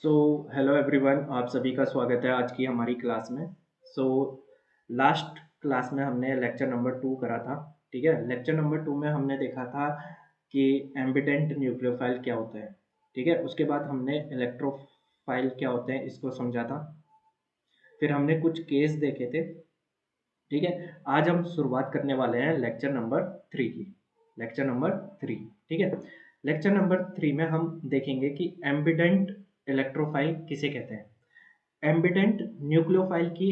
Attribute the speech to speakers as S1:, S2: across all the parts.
S1: So hello everyone, आप सभी का स्वागत है आज की हमारी क्लास में। सो लास्ट क्लास में हमने लेक्चर नंबर 2 करा था। ठीक है, लेक्चर नंबर 2 में हमने देखा था कि एम्बिडेंट न्यूक्लियोफाइल क्या होता है। ठीक है, उसके बाद हमने इलेक्ट्रोफाइल क्या होते हैं इसको समझा था। फिर हमने कुछ केस देखे थे। ठीक है, आज हम शुरुआत करने वाले हैं लेक्चर नंबर 3 की। Lecture number 3। ठीक है, लेक्चर नंबर 3 में हम देखेंगे कि एम्बिडेंट इलेक्ट्रोफाइल किसे कहते हैं। एम्बिडेंट न्यूक्लियोफाइल की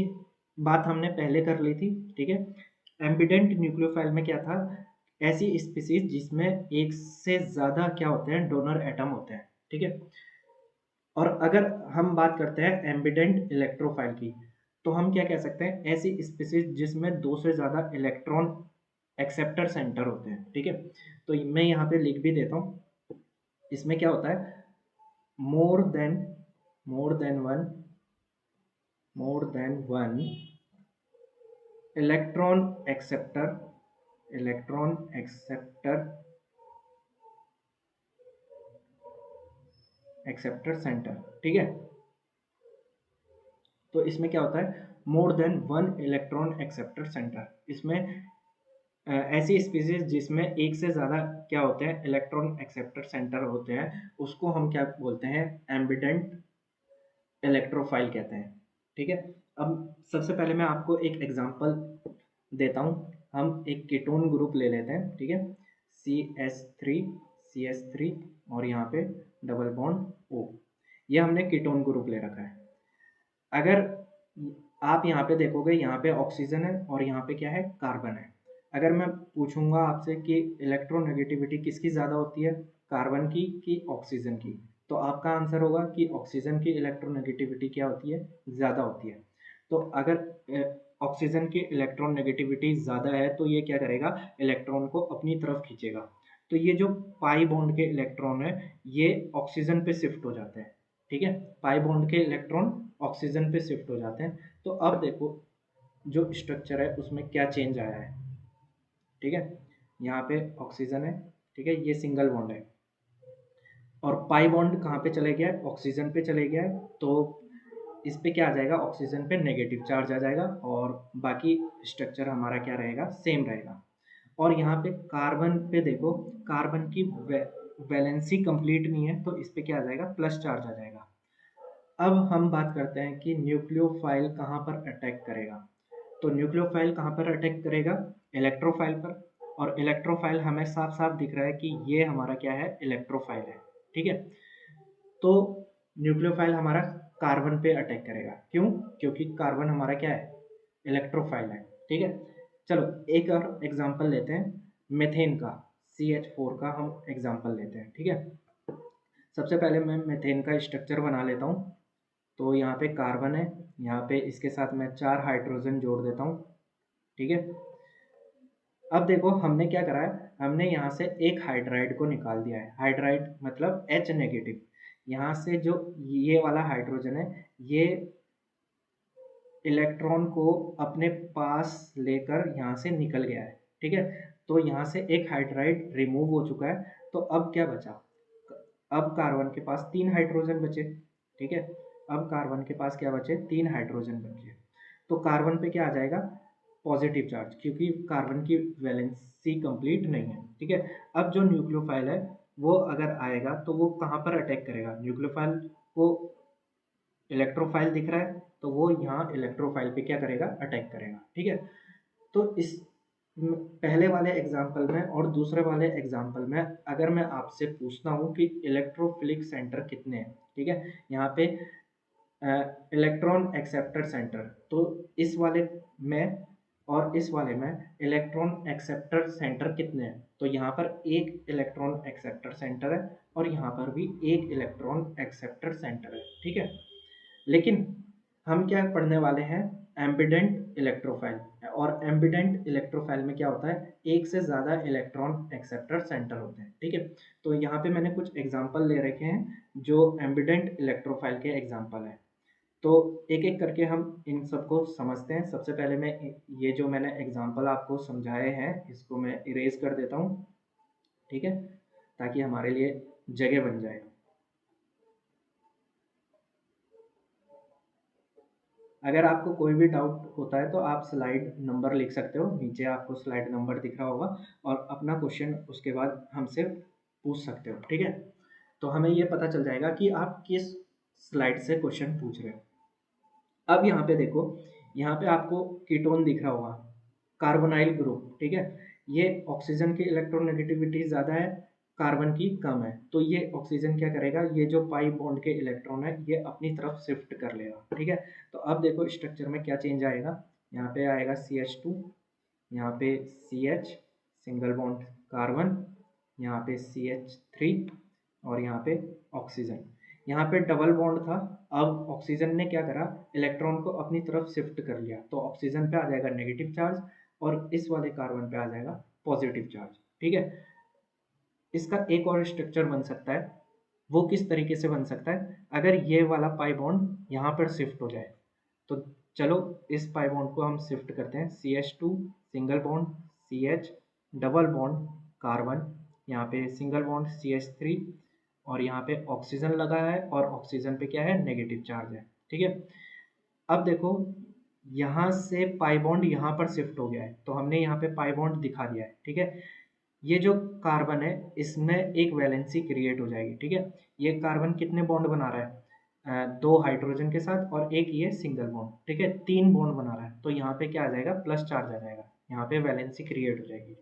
S1: बात हमने पहले कर ली थी। ठीक है, एम्बिडेंट न्यूक्लियोफाइल में क्या था, ऐसी स्पीसीज जिसमें एक से ज़्यादा क्या होते हैं, डोनर एटम होते हैं। ठीक है, और अगर हम बात करते हैं एम्बिडेंट इलेक्ट्रोफाइल की, तो हम क्या कह सकते हैं, ऐसी स्पीसीज जिसमें दो से ज़्यादा इलेक्ट्रॉन एक्सेप्टर सेंटर होते हैं। ठीक है, तो मैं यहाँ पे लिख भी देता हूँ। इसमें क्या होता है, more than more than one more than one electron acceptor acceptor centre. ठीक है, तो इसमें क्या होता है, more than one electron acceptor centre. इसमें ऐसी स्पीसीज जिसमें एक से ज़्यादा क्या होते हैं, इलेक्ट्रॉन एक्सेप्टर सेंटर होते हैं, उसको हम क्या बोलते हैं, एम्बिडेंट इलेक्ट्रोफाइल कहते हैं। ठीक है, अब सबसे पहले मैं आपको एक एग्जांपल देता हूँ। हम एक कीटोन ग्रुप ले लेते हैं। ठीक है, सी एस थ्री और यहाँ पे डबल बॉन्ड ओ, ये हमने कीटोन ग्रुप ले रखा है। अगर आप यहाँ पे देखोगे, यहाँ पे ऑक्सीजन है और यहाँ पे क्या है, कार्बन है। अगर मैं पूछूंगा आपसे कि इलेक्ट्रोनेगेटिविटी किसकी ज़्यादा होती है, कार्बन की कि ऑक्सीजन की, तो आपका आंसर होगा कि ऑक्सीजन की इलेक्ट्रोनेगेटिविटी क्या होती है, ज़्यादा होती है। तो अगर ऑक्सीजन की इलेक्ट्रोनेगेटिविटी ज़्यादा है तो ये क्या करेगा, इलेक्ट्रॉन को अपनी तरफ खींचेगा। तो ये जो पाई बॉन्ड के इलेक्ट्रॉन है, ये ऑक्सीजन पे शिफ्ट हो जाते हैं। ठीक है, पाई बॉन्ड के इलेक्ट्रॉन ऑक्सीजन पे शिफ्ट हो जाते हैं। तो अब देखो जो स्ट्रक्चर है उसमें क्या चेंज आया है। ठीक है, यहाँ पे ऑक्सीजन है। ठीक है, ये सिंगल बॉन्ड है और पाई बॉन्ड कहाँ पे चले गया है, ऑक्सीजन पे चले गया है। तो इस पे क्या आ जाएगा, ऑक्सीजन पे नेगेटिव चार्ज आ जाएगा और बाकी स्ट्रक्चर हमारा क्या रहेगा, सेम रहेगा। और यहाँ पे कार्बन पे देखो, कार्बन की वैलेंसी कंप्लीट नहीं है, तो इस पे क्या आ जाएगा, प्लस चार्ज आ जाएगा। अब हम बात करते हैं कि न्यूक्लियोफाइल कहाँ पर अटैक करेगा। तो न्यूक्लियोफाइल कहाँ पर अटैक करेगा, इलेक्ट्रोफाइल पर। और इलेक्ट्रोफाइल हमें साफ साफ दिख रहा है कि ये हमारा क्या है, इलेक्ट्रोफाइल है। ठीक है, तो न्यूक्लियोफाइल हमारा कार्बन पे अटैक करेगा। क्यों, क्योंकि कार्बन हमारा क्या है, इलेक्ट्रोफाइल है। ठीक है, चलो एक और एग्जांपल लेते हैं, मेथेन का, CH4 का हम एग्जांपल लेते हैं। ठीक है, सबसे पहले मैं मेथेन का स्ट्रक्चर बना लेता हूँ। तो यहाँ पे कार्बन है, यहाँ पे इसके साथ मैं 4 हाइड्रोजन जोड़ देता हूँ। ठीक है, अब देखो हमने क्या करा है, हमने यहाँ से एक हाइड्राइड को निकाल दिया है। हाइड्राइड मतलब H नेगेटिव। यहाँ से जो ये वाला हाइड्रोजन है, ये इलेक्ट्रॉन को अपने पास लेकर यहाँ से निकल गया है। ठीक है, तो यहाँ से एक हाइड्राइड रिमूव हो चुका है। तो अब क्या बचा, अब कार्बन के पास 3 हाइड्रोजन बचे। ठीक है, अब कार्बन के पास क्या बचे, 3 हाइड्रोजन बचे। तो कार्बन पे क्या आ जाएगा, पॉजिटिव चार्ज, क्योंकि कार्बन की वैलेंसी कंप्लीट नहीं है। ठीक है, अब जो न्यूक्लियोफाइल है वो अगर आएगा तो वो कहाँ पर अटैक करेगा, न्यूक्लियोफाइल को इलेक्ट्रोफाइल दिख रहा है तो वो यहाँ इलेक्ट्रोफाइल पे क्या करेगा, अटैक करेगा। ठीक है, तो इस पहले वाले एग्जाम्पल में और दूसरे वाले एग्जाम्पल में अगर मैं आपसे पूछता हूँ कि इलेक्ट्रोफिलिक सेंटर कितने हैं, ठीक है, यहाँ पे इलेक्ट्रॉन एक्सेप्टर सेंटर, तो इस वाले में और इस वाले में इलेक्ट्रॉन एक्सेप्टर सेंटर कितने हैं, तो यहाँ पर एक इलेक्ट्रॉन एक्सेप्टर सेंटर है और यहाँ पर भी एक इलेक्ट्रॉन एक्सेप्टर सेंटर है। ठीक है, लेकिन हम क्या पढ़ने वाले हैं, एम्बिडेंट इलेक्ट्रोफाइल। और एम्बिडेंट इलेक्ट्रोफाइल में क्या होता है, एक से ज़्यादा इलेक्ट्रॉन एक्सेप्टर सेंटर होते हैं। ठीक है, तो यहाँ पे मैंने कुछ एग्जांपल ले रखे हैं जो एम्बिडेंट इलेक्ट्रोफाइल के एग्जांपल हैं। तो एक एक करके हम इन सबको समझते हैं। सबसे पहले मैं ये जो मैंने एग्जांपल आपको समझाए हैं इसको मैं इरेज कर देता हूँ। ठीक है, ताकि हमारे लिए जगह बन जाए। अगर आपको कोई भी डाउट होता है तो आप स्लाइड नंबर लिख सकते हो, नीचे आपको स्लाइड नंबर दिख रहा होगा और अपना क्वेश्चन उसके बाद हमसे पूछ सकते हो, ठीक है। तो हमें ये पता चल जाएगा कि आप किस स्लाइड से क्वेश्चन पूछ रहे हो। अब यहाँ पे देखो, यहाँ पे आपको कीटोन दिख रहा होगा, कार्बोनाइल ग्रुप, ठीक है। ये ऑक्सीजन की इलेक्ट्रोनेगेटिविटी ज़्यादा है, कार्बन की कम है, तो ये ऑक्सीजन क्या करेगा, ये जो पाई बॉन्ड के इलेक्ट्रॉन है ये अपनी तरफ शिफ्ट कर लेगा, ठीक है। तो अब देखो स्ट्रक्चर में क्या चेंज आएगा, यहाँ पे आएगा CH2, यहाँ पे CH सिंगल बॉन्ड कार्बन, यहाँ पे CH3 और यहाँ पे ऑक्सीजन। यहाँ पे डबल बॉन्ड था, अब ऑक्सीजन ने क्या करा, इलेक्ट्रॉन को अपनी तरफ शिफ्ट कर लिया, तो ऑक्सीजन पे आ जाएगा नेगेटिव चार्ज और इस वाले कार्बन पे आ जाएगा पॉजिटिव चार्ज, ठीक है। इसका एक और स्ट्रक्चर बन सकता है, वो किस तरीके से बन सकता है, अगर ये वाला पाई बॉन्ड यहाँ पर शिफ्ट हो जाए, तो चलो इस पाई बॉन्ड को हम शिफ्ट करते हैं, CH2 single bond CH double bond carbon, यहाँ पे सिंगल बॉन्ड CH3 और यहाँ पे ऑक्सीजन लगा है और ऑक्सीजन पे क्या है, नेगेटिव चार्ज है, ठीक है। अब देखो यहाँ से पाई बॉन्ड यहाँ पर शिफ्ट हो गया है, तो हमने यहाँ पे पाई बॉन्ड दिखा दिया है, ठीक है। ये जो कार्बन है इसमें एक वैलेंसी क्रिएट हो जाएगी, ठीक है। ये कार्बन कितने बॉन्ड बना रहा है, दो हाइड्रोजन के साथ और एक ये सिंगल बॉन्ड, ठीक है, तीन बॉन्ड बना रहा है, तो यहाँ पे क्या आ जाएगा, प्लस चार्ज आ जाएगा, यहाँ पे वैलेंसी क्रिएट हो जाएगी,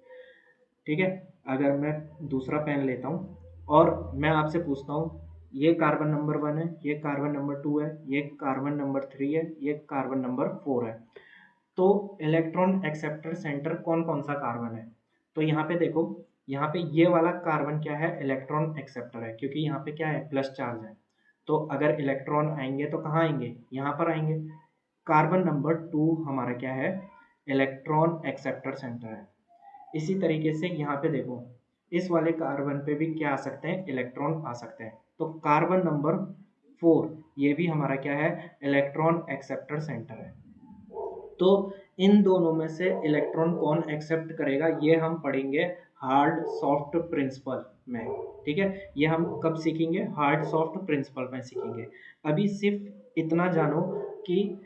S1: ठीक है। अगर मैं दूसरा पेन लेता हूँ और मैं आपसे पूछता हूँ, ये कार्बन नंबर 1 है, ये कार्बन नंबर 2 है, ये कार्बन नंबर 3 है, ये कार्बन नंबर 4 है, तो इलेक्ट्रॉन एक्सेप्टर सेंटर कौन कौन सा कार्बन है, तो यहाँ पे देखो, यहाँ पे ये वाला कार्बन क्या है, इलेक्ट्रॉन एक्सेप्टर है, क्योंकि यहाँ पे क्या है, प्लस चार्ज है, तो अगर इलेक्ट्रॉन आएंगे तो कहाँ आएंगे, यहाँ पर आएंगे। कार्बन नंबर 2 हमारा क्या है, इलेक्ट्रॉन एक्सेप्टर सेंटर है। इसी तरीके से यहाँ पे देखो, इस वाले कार्बन पे भी क्या आ सकते हैं, इलेक्ट्रॉन आ सकते हैं, तो कार्बन नंबर 4 ये भी हमारा क्या है, इलेक्ट्रॉन एक्सेप्टर सेंटर है। तो इन दोनों में से इलेक्ट्रॉन कौन एक्सेप्ट करेगा, ये हम पढ़ेंगे हार्ड सॉफ्ट प्रिंसिपल में, ठीक है। ये हम कब सीखेंगे, हार्ड सॉफ्ट प्रिंसिपल में सीखेंगे। अभी सिर्फ इतना जानो कि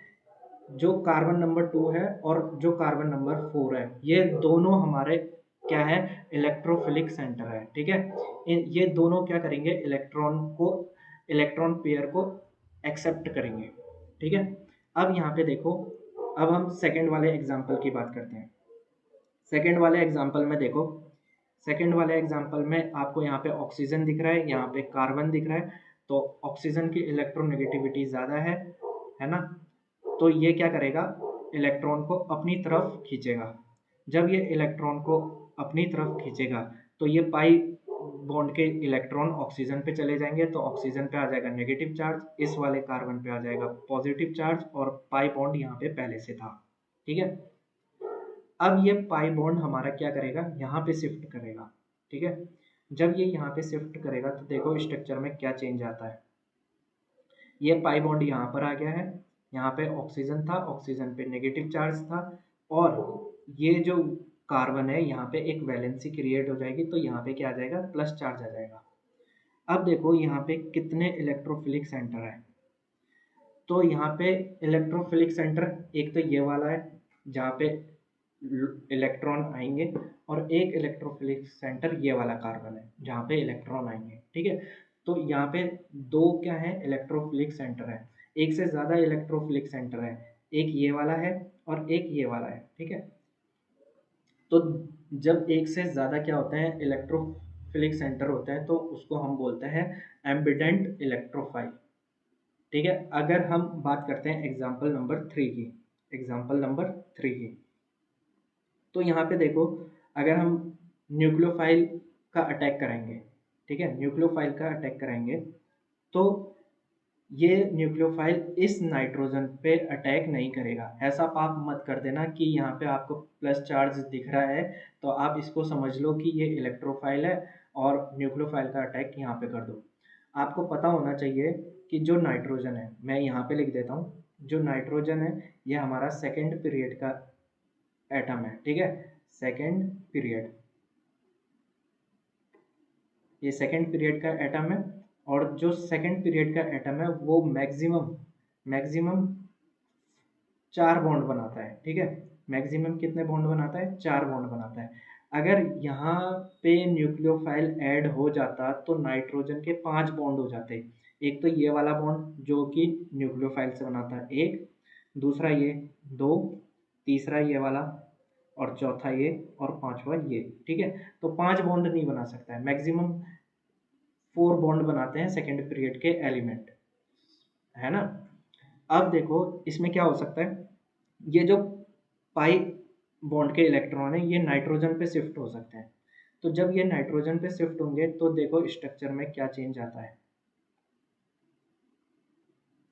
S1: जो कार्बन नंबर 2 है और जो कार्बन नंबर 4 है ये दोनों हमारे क्या है, इलेक्ट्रोफिलिक सेंटर है, ठीक है। ये दोनों क्या करेंगे, इलेक्ट्रॉन पेयर को एक्सेप्ट करेंगे, ठीक है। अब यहाँ पे देखो, अब हम सेकंड वाले एग्जाम्पल की बात करते हैं। सेकंड वाले एग्जाम्पल में देखो, सेकंड वाले एग्जाम्पल में आपको यहाँ पे ऑक्सीजन दिख रहा है, यहाँ पे कार्बन दिख रहा है, तो ऑक्सीजन की इलेक्ट्रोनेगेटिविटी ज़्यादा है ना, तो ये क्या करेगा, इलेक्ट्रॉन को अपनी तरफ खींचेगा। जब ये इलेक्ट्रॉन को अपनी तरफ खींचेगा तो ये पाई बॉन्ड के इलेक्ट्रॉन ऑक्सीजन पे चले जाएंगे, तो ऑक्सीजन पे आ जाएगा नेगेटिव चार्ज, इस वाले कार्बन पे आ जाएगा पॉजिटिव चार्ज और पाई बॉन्ड यहाँ पे पहले से था, ठीक है। अब ये पाई बॉन्ड हमारा क्या करेगा, यहाँ पे शिफ्ट करेगा, ठीक है। जब ये यहाँ पे शिफ्ट करेगा तो देखो स्ट्रक्चर में क्या चेंज आता है, ये पाई बॉन्ड यहाँ पर आ गया है, यहाँ पे ऑक्सीजन था, ऑक्सीजन पे नेगेटिव चार्ज था और ये जो कार्बन है यहाँ पे एक वैलेंसी क्रिएट हो जाएगी, तो यहाँ पे क्या आ जाएगा, प्लस चार्ज आ जाएगा। अब देखो यहाँ पे कितने इलेक्ट्रोफिलिक सेंटर है, तो यहाँ पे इलेक्ट्रोफिलिक सेंटर एक तो ये वाला है जहाँ पे इलेक्ट्रॉन आएंगे और एक इलेक्ट्रोफिलिक सेंटर ये वाला कार्बन है जहाँ पे इलेक्ट्रॉन आएंगे, ठीक है। तो यहाँ पे दो क्या है, इलेक्ट्रोफिलिक सेंटर है, एक से ज़्यादा इलेक्ट्रोफिलिक सेंटर है, एक ये वाला है और एक ये वाला है, ठीक है। तो जब एक से ज़्यादा क्या होते हैं, इलेक्ट्रोफिलिक सेंटर होते हैं, तो उसको हम बोलते हैं एम्बिडेंट इलेक्ट्रोफाइल, ठीक है। अगर हम बात करते हैं एग्जाम्पल नंबर 3 की, एग्जाम्पल नंबर 3 की, तो यहाँ पे देखो, अगर हम न्यूक्लियोफाइल का अटैक कराएंगे, ठीक है, न्यूक्लियोफाइल का अटैक कराएंगे, तो ये न्यूक्लियोफाइल इस नाइट्रोजन पे अटैक नहीं करेगा। ऐसा पाप मत कर देना कि यहाँ पे आपको प्लस चार्ज दिख रहा है तो आप इसको समझ लो कि ये इलेक्ट्रोफाइल है और न्यूक्लियोफाइल का अटैक यहाँ पे कर दो। आपको पता होना चाहिए कि जो नाइट्रोजन है, मैं यहाँ पे लिख देता हूँ, जो नाइट्रोजन है ये हमारा सेकेंड पीरियड का एटम है, ठीक है, सेकेंड पीरियड, ये सेकेंड पीरियड का एटम है और जो सेकेंड पीरियड का एटम है वो मैक्सिमम 4 बॉन्ड बनाता है, ठीक है। मैक्सिमम कितने बॉन्ड बनाता है? 4 बॉन्ड बनाता है। अगर यहाँ पे न्यूक्लियोफाइल ऐड हो जाता तो नाइट्रोजन के 5 बॉन्ड हो जाते। एक तो ये वाला बॉन्ड जो कि न्यूक्लियोफाइल से बनाता है एक, दूसरा ये 2, तीसरा ये वाला, और चौथा ये, और पांचवा ये, ठीक है। तो 5 बॉन्ड नहीं बना सकता है, मैक्सिमम 4 बॉन्ड बनाते हैं सेकेंड पीरियड के एलिमेंट, है ना। अब देखो इसमें क्या हो सकता है, ये जो पाई बॉन्ड के इलेक्ट्रॉन है ये नाइट्रोजन पे शिफ्ट हो सकते हैं। तो जब ये नाइट्रोजन पे शिफ्ट होंगे तो देखो स्ट्रक्चर में क्या चेंज आता है।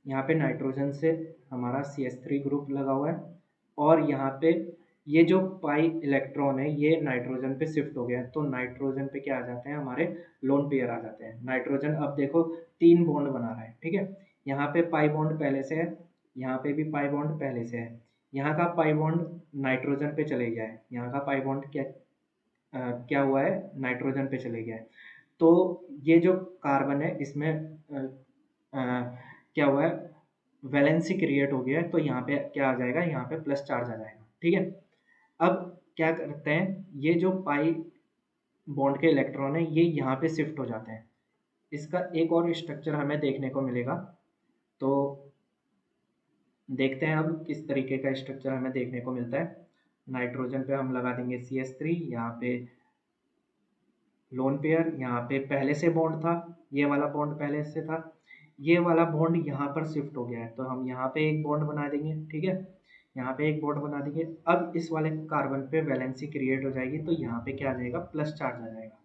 S1: यहाँ पे नाइट्रोजन से हमारा CH3 ग्रुप लगा हुआ है, और यहाँ पे ये जो पाई इलेक्ट्रॉन है ये नाइट्रोजन पे शिफ्ट हो गया है, तो नाइट्रोजन पे क्या आ जाते हैं, हमारे लोन पेयर आ जाते हैं। नाइट्रोजन अब देखो 3 बॉन्ड बना रहा है, ठीक है। यहाँ पे पाई बॉन्ड पहले से है, यहाँ पे भी पाई बॉन्ड पहले से है। यहाँ का पाई बॉन्ड नाइट्रोजन पे चले गया है, यहाँ का पाई बॉन्ड क्या हुआ है, नाइट्रोजन पे चले गया है। तो ये जो कार्बन है इसमें क्या हुआ है, वैलेंसी क्रिएट हो गया है, तो यहाँ पे क्या आ जाएगा, यहाँ पे प्लस चार्ज आ जाएगा, ठीक है। अब क्या करते हैं, ये जो पाई बॉन्ड के इलेक्ट्रॉन है ये यहाँ पे शिफ्ट हो जाते हैं। इसका एक और स्ट्रक्चर हमें देखने को मिलेगा, तो देखते हैं अब किस तरीके का स्ट्रक्चर हमें देखने को मिलता है। नाइट्रोजन पे हम लगा देंगे CH3, यहाँ पे लोन पेयर, यहाँ पे पहले से बॉन्ड था, ये वाला बॉन्ड पहले से था, ये वाला बॉन्ड यहाँ पर शिफ्ट हो गया है, तो हम यहाँ पे एक बॉन्ड बना देंगे, ठीक है। यहाँ पे एक बॉन्ड बना देंगे। अब इस वाले कार्बन पे वैलेंसी क्रिएट हो जाएगी, तो यहाँ पे क्या आ जाएगा, प्लस चार्ज आ जाएगा,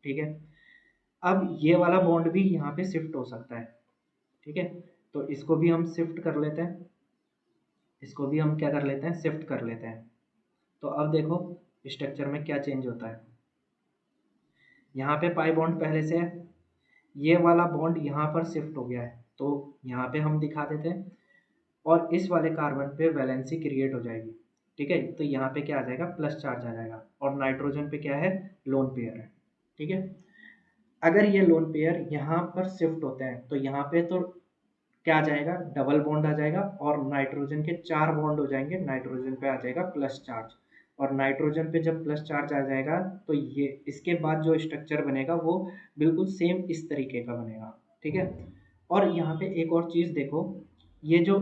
S1: ठीक है। अब ये वाला बॉन्ड भी यहाँ पे शिफ्ट हो सकता है, ठीक है। तो इसको भी हम शिफ्ट कर लेते हैं, इसको भी हम क्या कर लेते हैं, शिफ्ट कर लेते हैं। तो अब देखो स्ट्रक्चर में क्या चेंज होता है। यहाँ पे पाई बॉन्ड पहले से है, ये वाला बॉन्ड यहाँ पर शिफ्ट हो गया है, तो यहाँ पे हम दिखा देते हैं, और इस वाले कार्बन पे वैलेंसी क्रिएट हो जाएगी, ठीक है। तो यहाँ पे क्या आ जाएगा, प्लस चार्ज आ जाएगा, और नाइट्रोजन पे क्या है, लोन पेयर है, ठीक है। अगर ये लोन पेयर यहाँ पर शिफ्ट होते हैं तो यहाँ पे तो क्या आ जाएगा, डबल बॉन्ड आ जाएगा, और नाइट्रोजन के 4 बॉन्ड हो जाएंगे, नाइट्रोजन पे आ जाएगा प्लस चार्ज, और नाइट्रोजन पे जब प्लस चार्ज आ जाएगा तो ये इसके बाद जो स्ट्रक्चर बनेगा वो बिल्कुल सेम इस तरीके का बनेगा, ठीक है। और यहाँ पे एक और चीज़ देखो, ये जो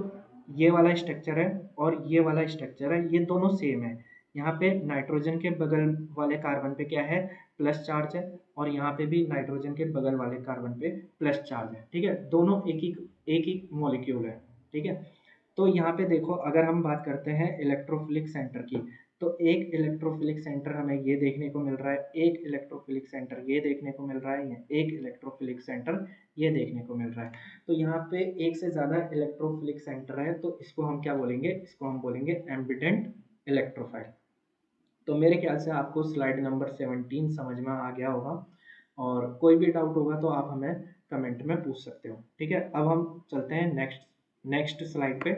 S1: ये वाला स्ट्रक्चर है और ये वाला स्ट्रक्चर है ये दोनों सेम है। यहाँ पे नाइट्रोजन के बगल वाले कार्बन पे क्या है, प्लस चार्ज है, और यहाँ पे भी नाइट्रोजन के बगल वाले कार्बन पे प्लस चार्ज है, ठीक है। दोनों एक ही मॉलिक्यूल है, ठीक है। तो यहाँ पे देखो अगर हम बात करते हैं इलेक्ट्रोफिलिक सेंटर की, तो एक इलेक्ट्रोफिलिक सेंटर हमें ये देखने को मिल रहा है, एक इलेक्ट्रोफिलिक सेंटर ये देखने को मिल रहा है, एक इलेक्ट्रोफिलिक सेंटर ये देखने को मिल रहा है। तो यहाँ पे एक से ज़्यादा इलेक्ट्रोफिलिक सेंटर है, तो इसको हम क्या बोलेंगे, इसको हम बोलेंगे एम्बिडेंट इलेक्ट्रोफाइल। तो मेरे ख्याल से आपको स्लाइड नंबर 17 समझ में आ गया होगा, और कोई भी डाउट होगा तो आप हमें कमेंट में पूछ सकते हो, ठीक है। अब हम चलते हैं नेक्स्ट स्लाइड पे,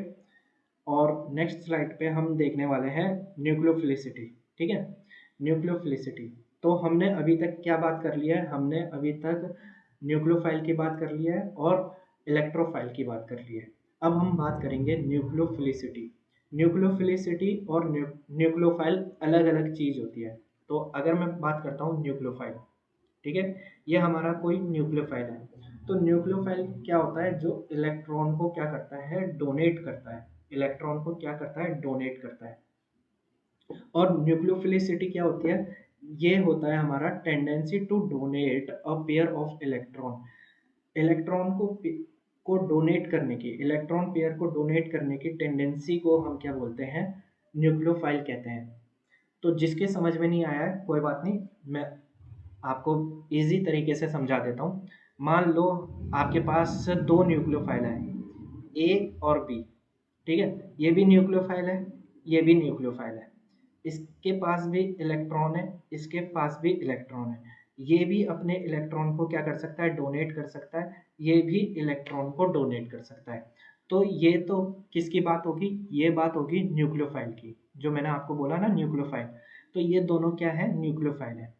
S1: और नेक्स्ट स्लाइड पे हम देखने वाले हैं न्यूक्लियोफिलिसिटी, ठीक है। न्यूक्लियोफिलिसिटी, तो हमने अभी तक क्या बात कर लिया है, हमने अभी तक न्यूक्लियोफाइल की बात कर लिया है और इलेक्ट्रोफाइल की बात कर ली है। अब हम बात करेंगे न्यूक्लियोफिलिसिटी। न्यूक्लियोफिलिसिटी और न्यूक्लियोफाइल अलग अलग चीज़ होती है। तो अगर मैं बात करता हूँ न्यूक्लियोफाइल, ठीक है, ये हमारा कोई न्यूक्लियोफाइल है। तो न्यूक्लियोफाइल क्या होता है, जो इलेक्ट्रॉन को क्या करता है, डोनेट करता है, इलेक्ट्रॉन को क्या करता है, डोनेट करता है। और न्यूक्लियोफिलिसिटी क्या होती है, ये होता है हमारा tendency to donate a pair of electron. Electron को डोनेट करने की, इलेक्ट्रॉन पेयर को डोनेट करने की टेंडेंसी को हम क्या बोलते हैं, न्यूक्लियोफाइल कहते हैं। तो जिसके समझ में नहीं आया है कोई बात नहीं, मैं आपको इजी तरीके से समझा देता हूँ। मान लो आपके पास 2 न्यूक्लियोफाइल है, ए और बी, ठीक है। ये भी न्यूक्लियोफाइल है, ये भी न्यूक्लियोफाइल है, इसके पास भी इलेक्ट्रॉन है, इसके पास भी इलेक्ट्रॉन है। ये भी अपने इलेक्ट्रॉन को क्या कर सकता है, डोनेट कर सकता है, ये भी इलेक्ट्रॉन को डोनेट कर सकता है। तो ये तो किसकी बात होगी, ये बात होगी न्यूक्लियोफाइल की, जो मैंने आपको बोला ना न्यूक्लियोफाइल। तो ये दोनों क्या है, न्यूक्लियोफाइल है।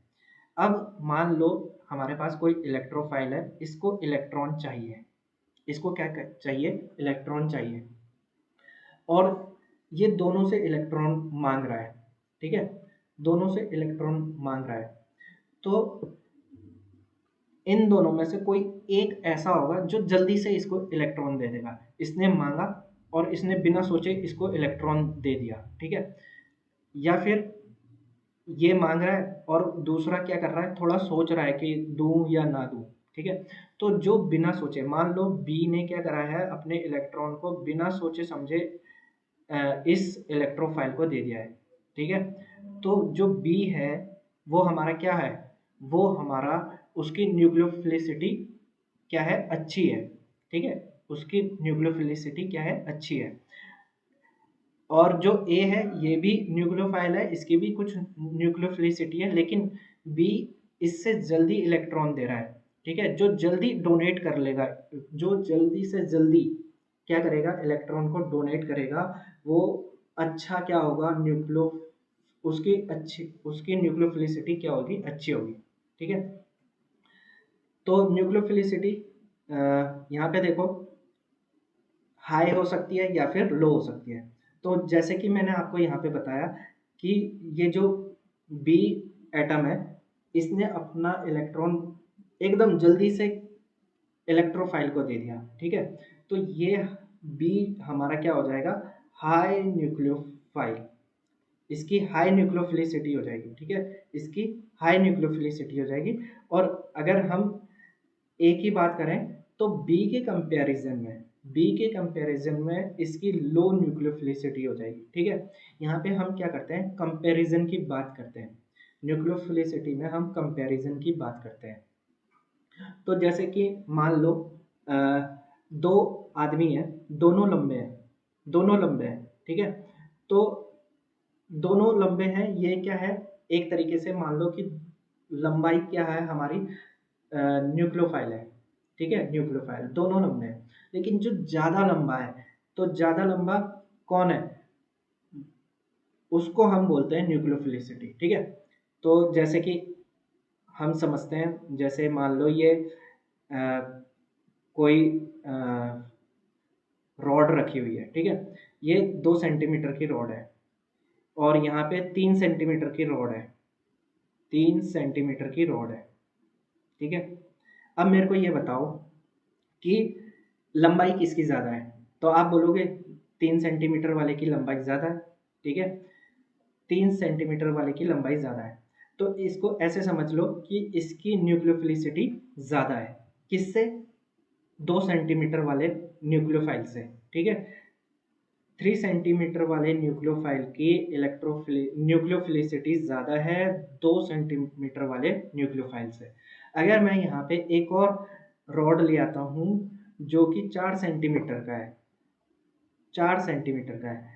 S1: अब मान लो हमारे पास कोई इलेक्ट्रोफाइल है, इसको इलेक्ट्रॉन चाहिए, इसको क्या चाहिए, इलेक्ट्रॉन चाहिए, और ये दोनों से इलेक्ट्रॉन मांग रहा है, ठीक है, दोनों से इलेक्ट्रॉन मांग रहा है। तो इन दोनों में से कोई एक ऐसा होगा जो जल्दी से इसको इलेक्ट्रॉन दे देगा। इसने मांगा और इसने बिना सोचे इसको इलेक्ट्रॉन दे दिया, ठीक है। या फिर ये मांग रहा है और दूसरा क्या कर रहा है, थोड़ा सोच रहा है कि दूं या ना दूं, ठीक है। तो जो बिना सोचे, मान लो बी ने क्या करा है, अपने इलेक्ट्रॉन को बिना सोचे समझे इस इलेक्ट्रोफाइल को दे दिया है, ठीक है। तो जो बी है वो हमारा क्या है, वो हमारा उसकी न्यूक्लियोफिलिसिटी क्या है, अच्छी है, ठीक है, उसकी न्यूक्लियोफिलिसिटी क्या है, अच्छी है। और जो ए है ये भी न्यूक्लियोफाइल है, इसकी भी कुछ न्यूक्लियोफिलिसिटी है, लेकिन बी इससे जल्दी इलेक्ट्रॉन दे रहा है, ठीक है। जो जल्दी डोनेट कर लेगा, जो जल्दी से जल्दी क्या करेगा, इलेक्ट्रॉन को डोनेट करेगा, वो अच्छा क्या होगा, न्यूक्लियो उसकी न्यूक्लियोफिलिसिटी क्या होगी, अच्छी होगी, ठीक है। तो न्यूक्लियोफिलिसिटी यहाँ पे देखो हाई हो सकती है या फिर लो हो सकती है। तो जैसे कि मैंने आपको यहाँ पे बताया कि ये जो बी एटम है, इसने अपना इलेक्ट्रॉन एकदम जल्दी से इलेक्ट्रोफाइल को दे दिया, ठीक है। तो ये बी हमारा क्या हो जाएगा, हाई न्यूक्लियोफाइल, इसकी हाई न्यूक्लियोफिलिसिटी हो जाएगी, ठीक है, इसकी हाई न्यूक्लियोफिलिसिटी हो जाएगी। और अगर हम ए की बात करें तो बी के कंपैरिजन में इसकी लो न्यूक्लियोफिलिसिटी हो जाएगी, ठीक है। यहाँ पे हम क्या करते हैं, कंपैरिजन की बात करते हैं, न्यूक्लियोफिलिसिटी में हम कंपैरिजन की बात करते हैं। तो जैसे कि मान लो अ, दो आदमी हैं, दोनों लंबे हैं, ठीक है। तो दोनों लंबे हैं, ये क्या है, एक तरीके से मान लो कि लंबाई क्या है हमारी, न्यूक्लियोफाइल है, ठीक है, न्यूक्लियोफाइल दोनों लंबे हैं। लेकिन जो ज़्यादा लंबा है, तो ज़्यादा लंबा कौन है, उसको हम बोलते हैं न्यूक्लियोफिलिसिटी, ठीक है। तो जैसे कि हम समझते हैं, जैसे मान लो ये कोई रॉड रखी हुई है, ठीक है, ये 2 सेंटीमीटर की रॉड है और यहाँ पे 3 सेंटीमीटर की रॉड है, 3 सेंटीमीटर की रॉड है, ठीक है। अब मेरे को ये बताओ कि लंबाई किसकी ज़्यादा है, तो आप बोलोगे 3 सेंटीमीटर वाले की लंबाई ज़्यादा है, ठीक है, 3 सेंटीमीटर वाले की लंबाई ज़्यादा है। तो इसको ऐसे समझ लो कि इसकी न्यूक्लियोफिलिसिटी ज़्यादा है, किससे, 2 सेंटीमीटर वाले न्यूक्लियोफाइल से, ठीक है। 3 सेंटीमीटर वाले न्यूक्लियोफाइल की न्यूक्लियोफिलिसिटी ज़्यादा है 2 सेंटीमीटर वाले न्यूक्लियोफाइल से। अगर मैं यहाँ पे एक और रॉड ले आता हूँ जो कि 4 सेंटीमीटर का है, 4 सेंटीमीटर का है,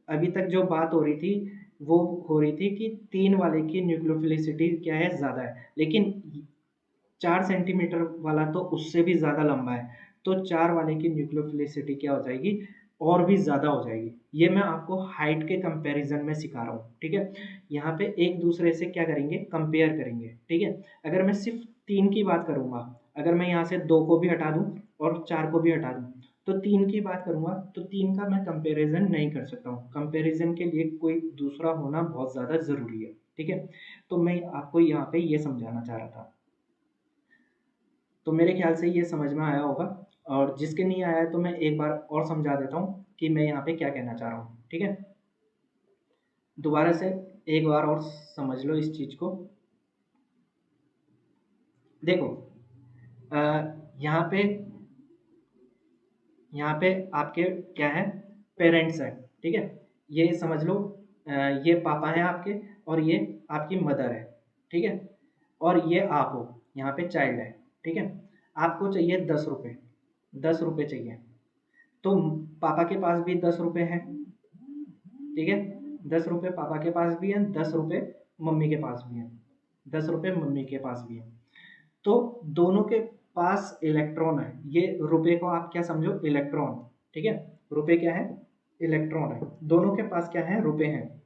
S1: अभी तक जो बात हो रही थी वो हो रही थी कि 3 वाले की न्यूक्लियोफिलिसिटी क्या है, ज़्यादा है, लेकिन 4 सेंटीमीटर वाला तो उससे भी ज़्यादा लंबा है, तो 4 वाले की न्यूक्लियोफिलिसिटी क्या हो जाएगी, और भी ज़्यादा हो जाएगी। ये मैं आपको हाइट के कंपैरिजन में सिखा रहा हूँ, ठीक है। यहाँ पे एक दूसरे से क्या करेंगे, कंपेयर करेंगे, ठीक है। अगर मैं सिर्फ 3 की बात करूँगा, अगर मैं यहाँ से 2 को भी हटा दूँ और 4 को भी हटा दूँ, तो 3 की बात करूँगा तो 3 का मैं कंपैरिजन नहीं कर सकता हूँ, कंपैरिजन के लिए कोई दूसरा होना बहुत ज़्यादा ज़रूरी है, ठीक है। तो मैं आपको यहाँ पे ये समझाना चाह रहा था। तो मेरे ख्याल से ये समझ में आया होगा, और जिसके नहीं आया है तो मैं एक बार और समझा देता हूँ कि मैं यहाँ पे क्या कहना चाह रहा हूँ, ठीक है। दोबारा से एक बार और समझ लो इस चीज़ को। देखो अ, यहाँ पे यहाँ पे आपके क्या है, पेरेंट्स है, ठीक है। ये समझ लो ये पापा हैं आपके और ये आपकी मदर है, ठीक है। और ये आप हो, यहाँ पे चाइल्ड है, ठीक है। आपको चाहिए 10 रुपये, 10 रुपये चाहिए, तो पापा के पास भी 10 रुपये हैं, ठीक है, 10 रुपये पापा के पास भी हैं, 10 रुपये मम्मी के पास भी हैं, 10 रुपये मम्मी के पास भी हैं। तो दोनों के पास इलेक्ट्रॉन है, ये रुपए को आप क्या समझो, इलेक्ट्रॉन, ठीक है। रुपए क्या है, इलेक्ट्रॉन है, दोनों के पास क्या है, रुपए हैं।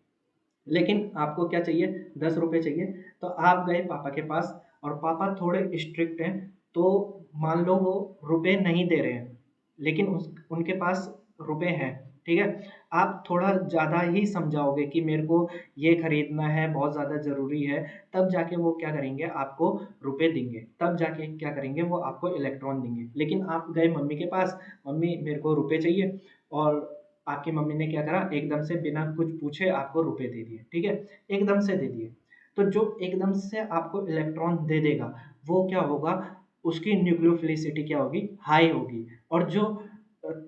S1: लेकिन आपको क्या चाहिए, 10 रुपये चाहिए, तो आप गए पापा के पास और पापा थोड़े स्ट्रिक्ट हैं, तो मान लो वो रुपए नहीं दे रहे हैं, लेकिन उनके पास रुपए हैं, ठीक है। आप थोड़ा ज़्यादा ही समझाओगे कि मेरे को ये खरीदना है, बहुत ज़्यादा ज़रूरी है, तब जाके वो क्या करेंगे, आपको रुपए देंगे, तब जाके क्या करेंगे, वो आपको इलेक्ट्रॉन देंगे। लेकिन आप गए मम्मी के पास, मम्मी मेरे को रुपए चाहिए, और आपकी मम्मी ने क्या करा, एकदम से बिना कुछ पूछे आपको रुपए दे दिए, ठीक है? एकदम से दे दिए। तो जो एकदम से आपको इलेक्ट्रॉन दे देगा, वो क्या होगा, उसकी न्यूक्लियोफिलिसिटी क्या होगी, हाई होगी। और जो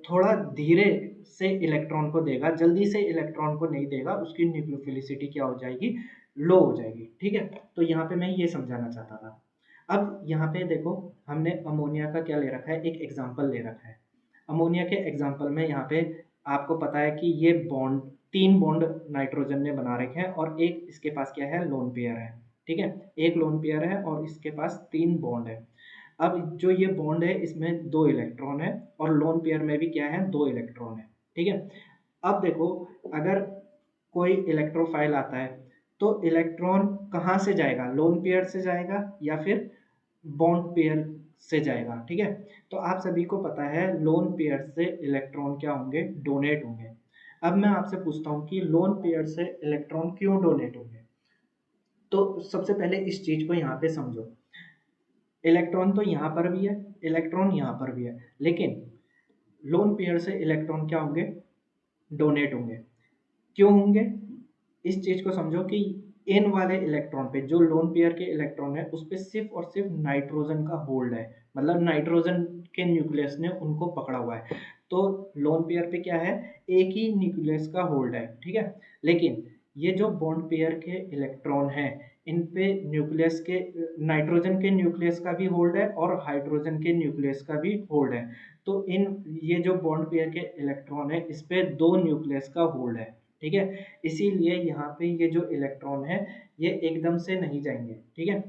S1: थोड़ा धीरे से इलेक्ट्रॉन को देगा, जल्दी से इलेक्ट्रॉन को नहीं देगा, उसकी न्यूक्लियोफिलिसिटी क्या हो जाएगी, लो हो जाएगी, ठीक है? तो यहाँ पे मैं ये समझाना चाहता था। अब यहाँ पे देखो, हमने अमोनिया का क्या ले रखा है, एक एग्जाम्पल ले रखा है। अमोनिया के एग्जाम्पल में यहाँ पे आपको पता है कि ये बॉन्ड, 3 बॉन्ड नाइट्रोजन ने बना रखे हैं, और एक इसके पास क्या है, लोन पेयर है, ठीक है? एक लोन पेयर है और इसके पास 3 बॉन्ड है। अब जो ये बॉन्ड है, इसमें 2 इलेक्ट्रॉन है, और लोन पेयर में भी क्या है, 2 इलेक्ट्रॉन है, ठीक है? अब देखो, अगर कोई इलेक्ट्रोफाइल आता है, तो इलेक्ट्रॉन कहाँ से जाएगा, लोन पेयर से जाएगा या फिर बॉन्ड पेयर से जाएगा, ठीक है? तो आप सभी को पता है, लोन पेयर से इलेक्ट्रॉन क्या होंगे, डोनेट होंगे। अब मैं आपसे पूछता हूँ कि लोन पेयर से इलेक्ट्रॉन क्यों डोनेट होंगे? तो सबसे पहले इस चीज को यहाँ पे समझो। इलेक्ट्रॉन तो यहाँ पर भी है, इलेक्ट्रॉन यहाँ पर भी है, लेकिन लोन पेयर से इलेक्ट्रॉन क्या होंगे, डोनेट होंगे। क्यों होंगे? इस चीज को समझो कि इन वाले इलेक्ट्रॉन पे, जो लोन पेयर के इलेक्ट्रॉन है, उस पे सिर्फ और सिर्फ नाइट्रोजन का होल्ड है, मतलब नाइट्रोजन के न्यूक्लियस ने उनको पकड़ा हुआ है। तो लोन पेयर पे क्या है, एक ही न्यूक्लियस का होल्ड है, ठीक है? लेकिन ये जो बॉन्ड पेयर के इलेक्ट्रॉन है, इन पे न्यूक्लियस के, नाइट्रोजन के न्यूक्लियस का भी होल्ड है और हाइड्रोजन के न्यूक्लियस का भी होल्ड है। तो इन, ये जो बॉन्ड पेयर के इलेक्ट्रॉन है, इस पे 2 न्यूक्लियस का होल्ड है, ठीक है? इसीलिए यहाँ पे ये जो इलेक्ट्रॉन है, ये एकदम से नहीं जाएंगे, ठीक है?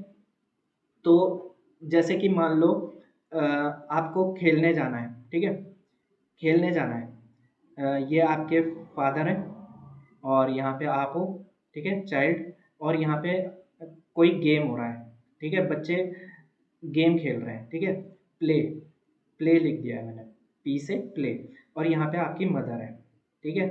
S1: तो जैसे कि मान लो आपको खेलने जाना है, ठीक है? खेलने जाना है, ये आपके फादर हैं, और यहाँ पे आप हो, ठीक है, चाइल्ड, और यहाँ पे कोई गेम हो रहा है, ठीक है, बच्चे गेम खेल रहे हैं, ठीक है, प्ले, प्ले लिख दिया है मैंने, पी से प्ले, और यहाँ पे आपकी मदर है, ठीक है?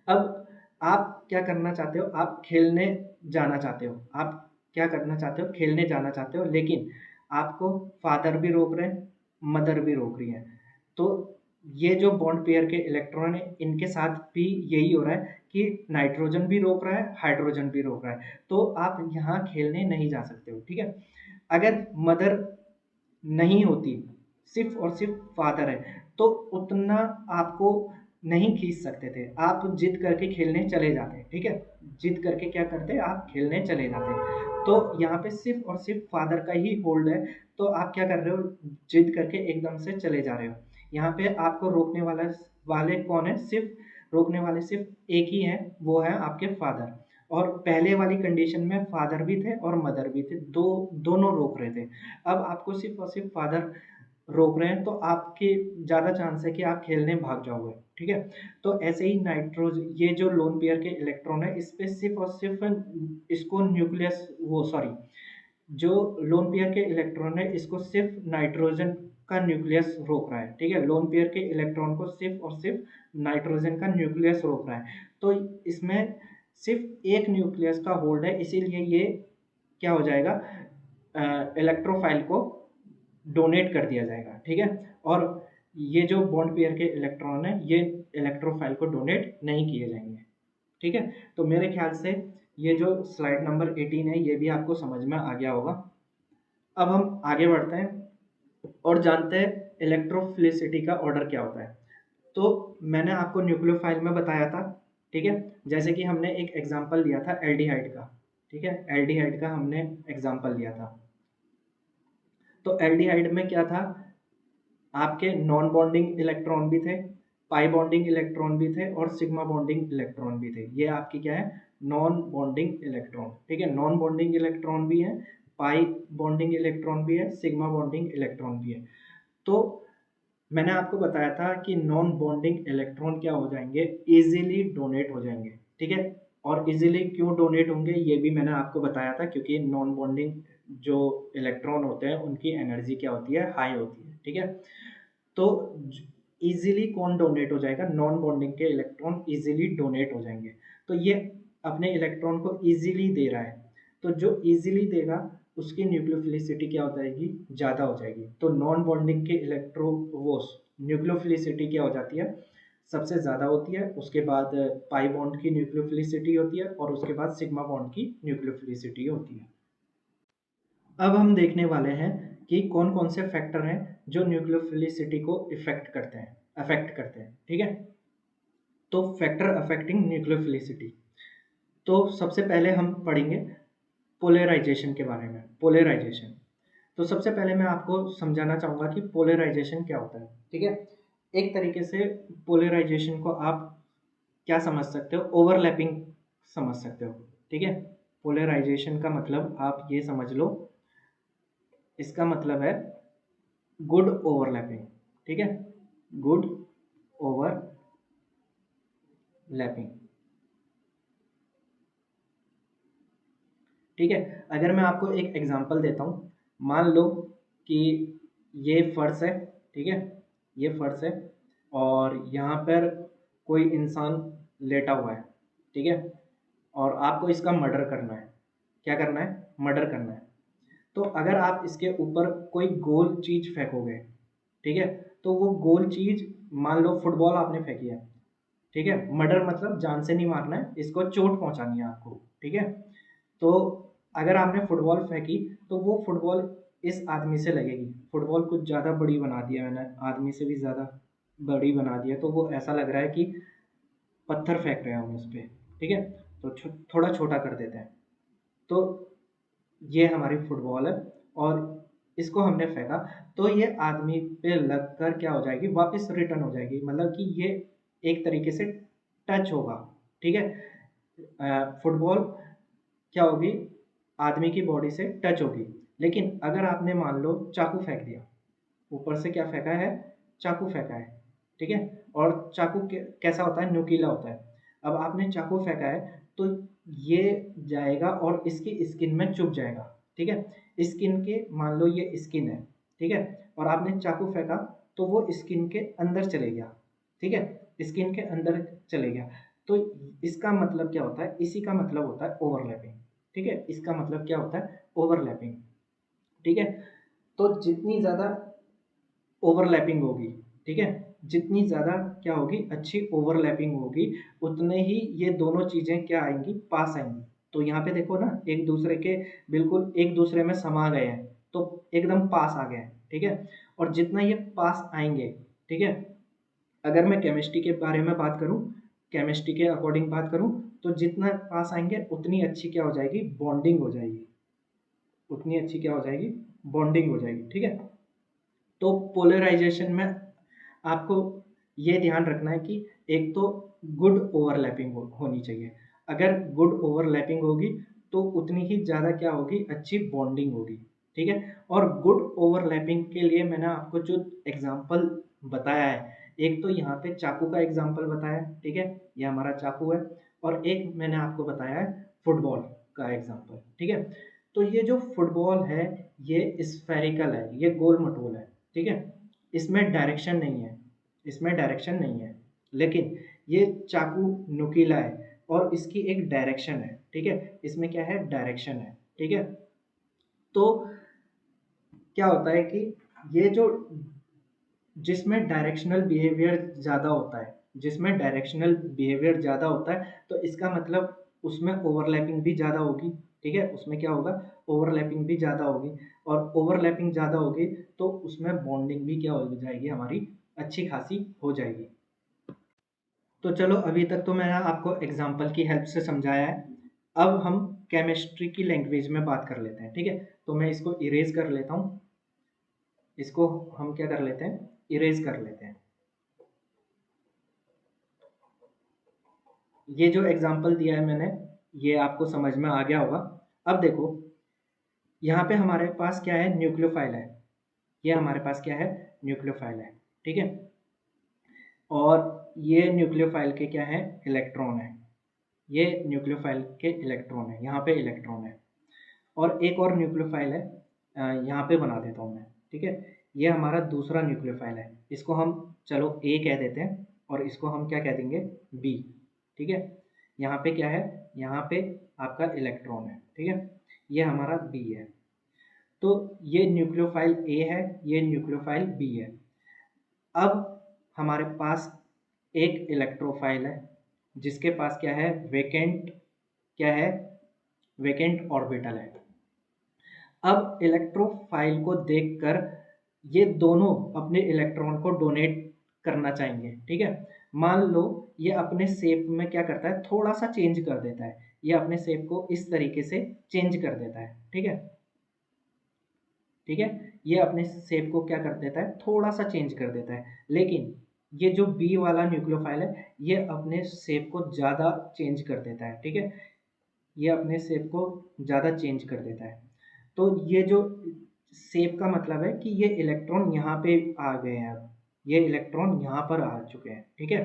S1: अब आप क्या करना चाहते हो, आप खेलने जाना चाहते हो, आप क्या करना चाहते हो, खेलने जाना चाहते हो, लेकिन आपको फादर भी रोक रहे हैं, मदर भी रोक रही है। तो ये जो बॉन्ड पेयर के इलेक्ट्रॉन है, इनके साथ भी यही हो रहा है कि नाइट्रोजन भी रोक रहा है, हाइड्रोजन भी रोक रहा है, तो आप यहाँ खेलने नहीं जा सकते हो, ठीक है? अगर मदर नहीं होती, सिर्फ और सिर्फ फादर है, तो उतना आपको नहीं खींच सकते थे, आप जिद करके खेलने चले जाते, ठीक है? जिद करके क्या करते, आप खेलने चले जाते। तो यहाँ पे सिर्फ और सिर्फ फादर का ही होल्ड है, तो आप क्या कर रहे हो, जिद करके एकदम से चले जा रहे हो। यहाँ पे आपको रोकने वाले कौन है, सिर्फ रोकने वाले सिर्फ एक ही है, वो है आपके फादर। और पहले वाली कंडीशन में फादर भी थे और मदर भी थे, दोनों रोक रहे थे। अब आपको सिर्फ और सिर्फ फादर रोक रहे हैं, तो आपके ज़्यादा चांस है कि आप खेलने भाग जाओगे, ठीक है? तो ऐसे ही ये जो लोन पेयर के इलेक्ट्रॉन है, इस पे सिर्फ और सिर्फ इसको न्यूक्लियस, वो सॉरी, जो लोन पेयर के इलेक्ट्रॉन है, इसको सिर्फ नाइट्रोजन का न्यूक्लियस रोक रहा है, ठीक है? लोन पेयर के इलेक्ट्रॉन को सिर्फ और सिर्फ नाइट्रोजन का न्यूक्लियस रोक रहा है। तो इसमें सिर्फ एक न्यूक्लियस का होल्ड है, इसीलिए ये क्या हो जाएगा, इलेक्ट्रोफाइल को डोनेट कर दिया जाएगा, ठीक है? और ये जो बॉन्ड पेयर के इलेक्ट्रॉन है, ये इलेक्ट्रोफाइल को डोनेट नहीं किए जाएंगे, ठीक है? तो मेरे ख्याल से ये जो स्लाइड नंबर 18 है, ये भी आपको समझ में आ गया होगा। अब हम आगे बढ़ते हैं और जानते हैं इलेक्ट्रोफिलिसिटी का ऑर्डर क्या होता है। तो मैंने आपको न्यूक्लियोफाइल में बताया था, ठीक है? जैसे कि हमने एक एग्जांपल लिया था एल्डिहाइड का, ठीक है? एल्डिहाइड का हमने एग्जांपल लिया था। तो एल्डिहाइड में क्या था, आपके नॉन बॉन्डिंग इलेक्ट्रॉन भी थे, पाई बॉन्डिंग इलेक्ट्रॉन भी थे, और सिग्मा बॉन्डिंग इलेक्ट्रॉन भी थे। ये आपकी क्या है, नॉन बॉन्डिंग इलेक्ट्रॉन, ठीक है? नॉन बॉन्डिंग इलेक्ट्रॉन भी है, पाई बॉन्डिंग इलेक्ट्रॉन भी है, सिग्मा बॉन्डिंग इलेक्ट्रॉन भी है। तो मैंने आपको बताया था कि नॉन बॉन्डिंग इलेक्ट्रॉन क्या हो जाएंगे, इजीली डोनेट हो जाएंगे, ठीक है? और इजीली क्यों डोनेट होंगे, ये भी मैंने आपको बताया था, क्योंकि नॉन बॉन्डिंग जो इलेक्ट्रॉन होते हैं, उनकी एनर्जी क्या होती है, हाई होती है, ठीक है? तो इजीली कौन डोनेट हो जाएगा, नॉन बॉन्डिंग के इलेक्ट्रॉन इजीली डोनेट हो जाएंगे। तो ये अपने इलेक्ट्रॉन को इजीली दे रहा है, तो जो इजीली देगा उसकी न्यूक्लियोफिलिसिटी क्या हो जाएगी, ज़्यादा हो जाएगी। तो नॉन बॉन्डिंग के इलेक्ट्रो वो न्यूक्लियोफिलिसिटी क्या हो जाती है, सबसे ज़्यादा होती है। उसके बाद पाई बॉन्ड की न्यूक्लियोफिलिसिटी होती है और उसके बाद सिग्मा बॉन्ड की न्यूक्लियोफिलिसिटी होती है। अब हम देखने वाले हैं कि कौन कौन से फैक्टर हैं जो न्यूक्लियोफिलिसिटी को अफेक्ट करते हैं, ठीक है। तो फैक्टर अफेक्टिंग न्यूक्लियोफिलिसिटी, तो सबसे पहले हम पढ़ेंगे पोलराइजेशन के बारे में। पोलराइजेशन, तो सबसे पहले मैं आपको समझाना चाहूँगा कि पोलराइजेशन क्या होता है, ठीक है। एक तरीके से पोलराइजेशन को आप क्या समझ सकते हो, ओवरलैपिंग समझ सकते हो, ठीक है। पोलराइजेशन का मतलब आप ये समझ लो, इसका मतलब है गुड ओवरलैपिंग, ठीक है, गुड ओवरलैपिंग, ठीक है। अगर मैं आपको एक एग्जांपल देता हूँ, मान लो कि ये फर्श है, ठीक है, ये फर्श है और यहाँ पर कोई इंसान लेटा हुआ है, ठीक है, और आपको इसका मर्डर करना है। क्या करना है, मर्डर करना है। तो अगर आप इसके ऊपर कोई गोल चीज फेंकोगे, ठीक है, तो वो गोल चीज, मान लो फुटबॉल आपने फेंकी है, ठीक है, मर्डर मतलब जान से नहीं मारना है, इसको चोट पहुंचानी है आपको, ठीक है। तो अगर आपने फुटबॉल फेंकी तो वो फुटबॉल इस आदमी से लगेगी। फुटबॉल कुछ ज़्यादा बड़ी बना दिया मैंने, आदमी से भी ज़्यादा बड़ी बना दिया, तो वो ऐसा लग रहा है कि पत्थर फेंक रहे हैं हम उस पर, ठीक है। तो थोड़ा छोटा कर देते हैं। तो ये हमारी फुटबॉल है और इसको हमने फेंका, तो ये आदमी पे लगकर क्या हो जाएगी, वापस रिटर्न हो जाएगी, मतलब कि ये एक तरीके से टच होगा, ठीक है। फुटबॉल क्या होगी, आदमी की बॉडी से टच होगी। लेकिन अगर आपने मान लो चाकू फेंक दिया, ऊपर से क्या फेंका है, चाकू फेंका है, ठीक है, और चाकू कैसा होता है, नुकीला होता है। अब आपने चाकू फेंका है तो ये जाएगा और इसकी स्किन में चुभ जाएगा, ठीक है। स्किन के, मान लो ये स्किन है, ठीक है, और आपने चाकू फेंका तो वो स्किन के अंदर चले गया, ठीक है, स्किन के अंदर चले गया। तो इसका मतलब क्या होता है, इसी का मतलब होता है ओवरलैपिंग, ठीक है, इसका मतलब क्या होता है, ओवरलैपिंग, ठीक है। तो जितनी ज़्यादा ओवरलैपिंग होगी, ठीक है, जितनी ज़्यादा क्या होगी, अच्छी ओवरलैपिंग होगी, उतने ही ये दोनों चीज़ें क्या आएंगी, पास आएंगी। तो यहाँ पे देखो ना, एक दूसरे के बिल्कुल एक दूसरे में समा गए हैं, तो एकदम पास आ गए हैं, ठीक है। और जितना ये पास आएंगे, ठीक है, अगर मैं केमिस्ट्री के बारे में बात करूँ, केमिस्ट्री के अकॉर्डिंग बात करूँ, तो जितना पास आएंगे उतनी अच्छी क्या हो जाएगी, बॉन्डिंग हो जाएगी, उतनी अच्छी क्या हो जाएगी, बॉन्डिंग हो जाएगी, ठीक है। तो पोलराइजेशन में आपको ये ध्यान रखना है कि एक तो गुड ओवरलैपिंग होनी चाहिए। अगर गुड ओवरलैपिंग होगी तो उतनी ही ज़्यादा क्या होगी, अच्छी बॉन्डिंग होगी, ठीक है। और गुड ओवरलैपिंग के लिए मैंने आपको जो एग्जांपल बताया है, एक तो यहाँ पे चाकू का एग्जांपल बताया है, ठीक है, ये हमारा चाकू है, और एक मैंने आपको बताया है फुटबॉल का एग्जांपल, ठीक है। तो ये जो फुटबॉल है ये स्फेरिकल है, ये गोल मटोल है, ठीक है, इसमें डायरेक्शन नहीं है, इसमें डायरेक्शन नहीं है। लेकिन ये चाकू नुकीला है और इसकी एक डायरेक्शन है, ठीक है, इसमें क्या है, डायरेक्शन है, ठीक है। तो क्या होता है कि ये जो, जिसमें डायरेक्शनल बिहेवियर ज़्यादा होता है, जिसमें डायरेक्शनल बिहेवियर ज़्यादा होता है, तो इसका मतलब उसमें ओवरलैपिंग भी ज़्यादा होगी, ठीक है, उसमें क्या होगा, ओवरलैपिंग भी ज़्यादा होगी, और ओवरलैपिंग ज़्यादा होगी तो उसमें बॉन्डिंग भी क्या हो जाएगी, हमारी अच्छी खासी हो जाएगी। तो चलो, अभी तक तो मैंने आपको एग्जाम्पल की हेल्प से समझाया है। अब हम केमिस्ट्री की लैंग्वेज में बात कर लेते हैं, ठीक है। तो मैं इसको इरेज कर लेता हूँ, इसको हम क्या कर लेते हैं, इरेज कर लेते हैं। ये जो एग्जाम्पल दिया है मैंने, ये आपको समझ में आ गया होगा। अब देखो, यहाँ पे हमारे पास क्या है, न्यूक्लियोफाइल है, ये हमारे पास क्या है, न्यूक्लियोफाइल है, ठीक है। और ये न्यूक्लियोफाइल के क्या है, इलेक्ट्रॉन है, ये न्यूक्लियोफाइल के इलेक्ट्रॉन है, यहाँ पे इलेक्ट्रॉन है। और एक और न्यूक्लियोफाइल है, यहाँ पे बना देता हूँ मैं, ठीक है, ये हमारा दूसरा न्यूक्लियोफाइल है, इसको हम चलो A कह देते हैं और इसको हम क्या कह देंगे B, ठीक है। यहाँ पे क्या है, यहाँ पे आपका इलेक्ट्रॉन है, ठीक है, ये हमारा B है। तो ये न्यूक्लियोफाइल A है, ये न्यूक्लियोफाइल B है। अब हमारे पास एक इलेक्ट्रोफाइल है जिसके पास क्या है, वेकेंट, क्या है, वेकेंट ऑर्बिटल है। अब इलेक्ट्रोफाइल को देखकर ये दोनों अपने इलेक्ट्रॉन को डोनेट करना चाहेंगे, ठीक है। मान लो ये अपने शेप में क्या करता है, थोड़ा सा चेंज कर देता है, ये अपने शेप को इस तरीके से चेंज कर देता है, ठीक है, ठीक है, ये अपने शेप को क्या कर देता है, थोड़ा सा चेंज कर देता है। लेकिन ये जो बी वाला न्यूक्लियोफाइल है ये अपने शेप को ज़्यादा चेंज कर देता है, ठीक है, ये अपने शेप को ज़्यादा चेंज कर देता है। तो ये जो शेप का मतलब है कि ये इलेक्ट्रॉन यहाँ पे आ गए हैं, अब ये इलेक्ट्रॉन यहाँ पर आ चुके हैं, ठीक है।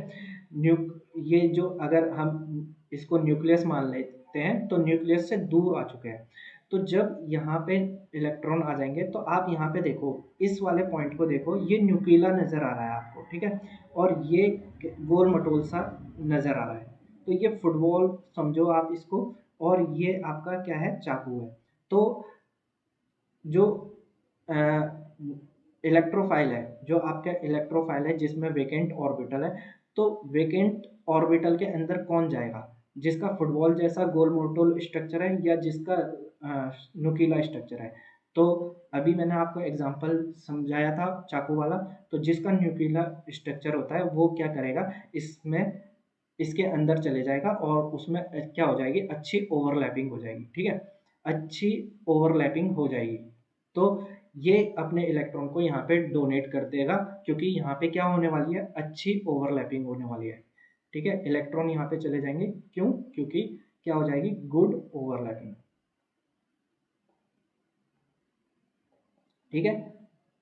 S1: ये जो अगर हम इसको न्यूक्लियस मान लेते हैं तो न्यूक्लियस से दूर आ चुके हैं। तो जब यहाँ पे इलेक्ट्रॉन आ जाएंगे तो आप यहाँ पे देखो, इस वाले पॉइंट को देखो, ये न्यूक्लिया नज़र आ रहा है आपको, ठीक है, और ये गोल मटोल सा नज़र आ रहा है। तो ये फुटबॉल समझो आप इसको, और ये आपका क्या है, चाकू है। तो जो इलेक्ट्रोफाइल है, जो आपका इलेक्ट्रोफाइल है जिसमें वेकेंट ऑर्बिटल है, तो वेकेंट ऑर्बिटल के अंदर कौन जाएगा, जिसका फुटबॉल जैसा गोल मोटोल स्ट्रक्चर है या जिसका नुकीला स्ट्रक्चर है। तो अभी मैंने आपको एग्जांपल समझाया था चाकू वाला, तो जिसका न्यूक्लियर स्ट्रक्चर होता है वो क्या करेगा, इसमें इसके अंदर चले जाएगा और उसमें क्या हो जाएगी, अच्छी ओवरलैपिंग हो जाएगी, ठीक है, अच्छी ओवरलैपिंग हो जाएगी। तो ये अपने इलेक्ट्रॉन को यहाँ पे डोनेट कर देगा, क्योंकि यहाँ पे क्या होने वाली है, अच्छी ओवरलैपिंग होने वाली है, ठीक है। इलेक्ट्रॉन यहाँ पे चले जाएंगे, क्यों, क्योंकि क्या हो जाएगी, गुड ओवरलैपिंग, ठीक है,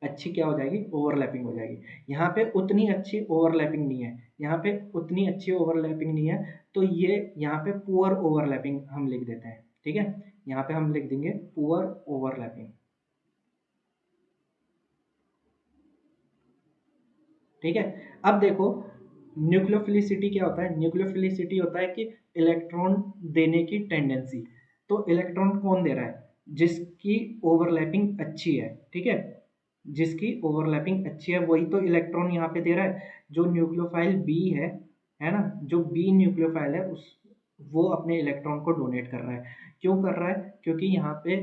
S1: अच्छी क्या हो जाएगी, ओवरलैपिंग हो जाएगी। यहाँ पे उतनी अच्छी ओवरलैपिंग नहीं है, यहाँ पे उतनी अच्छी ओवरलैपिंग नहीं है, तो ये यहाँ पे पुअर ओवरलैपिंग हम लिख देते हैं, ठीक है, यहाँ पे हम लिख देंगे पुअर ओवरलैपिंग, ठीक है। अब देखो न्यूक्लियोफिलिसिटी क्या होता है, न्यूक्लियोफिलिसिटी होता है कि इलेक्ट्रॉन देने की टेंडेंसी। तो इलेक्ट्रॉन कौन दे रहा है, जिसकी ओवरलैपिंग अच्छी है, ठीक है, जिसकी ओवरलैपिंग अच्छी है वही तो इलेक्ट्रॉन यहाँ पे दे रहा है। जो न्यूक्लियोफाइल बी है ना, जो बी न्यूक्लियोफाइल है उस वो अपने इलेक्ट्रॉन को डोनेट कर रहा है। क्यों कर रहा है, क्योंकि यहाँ पे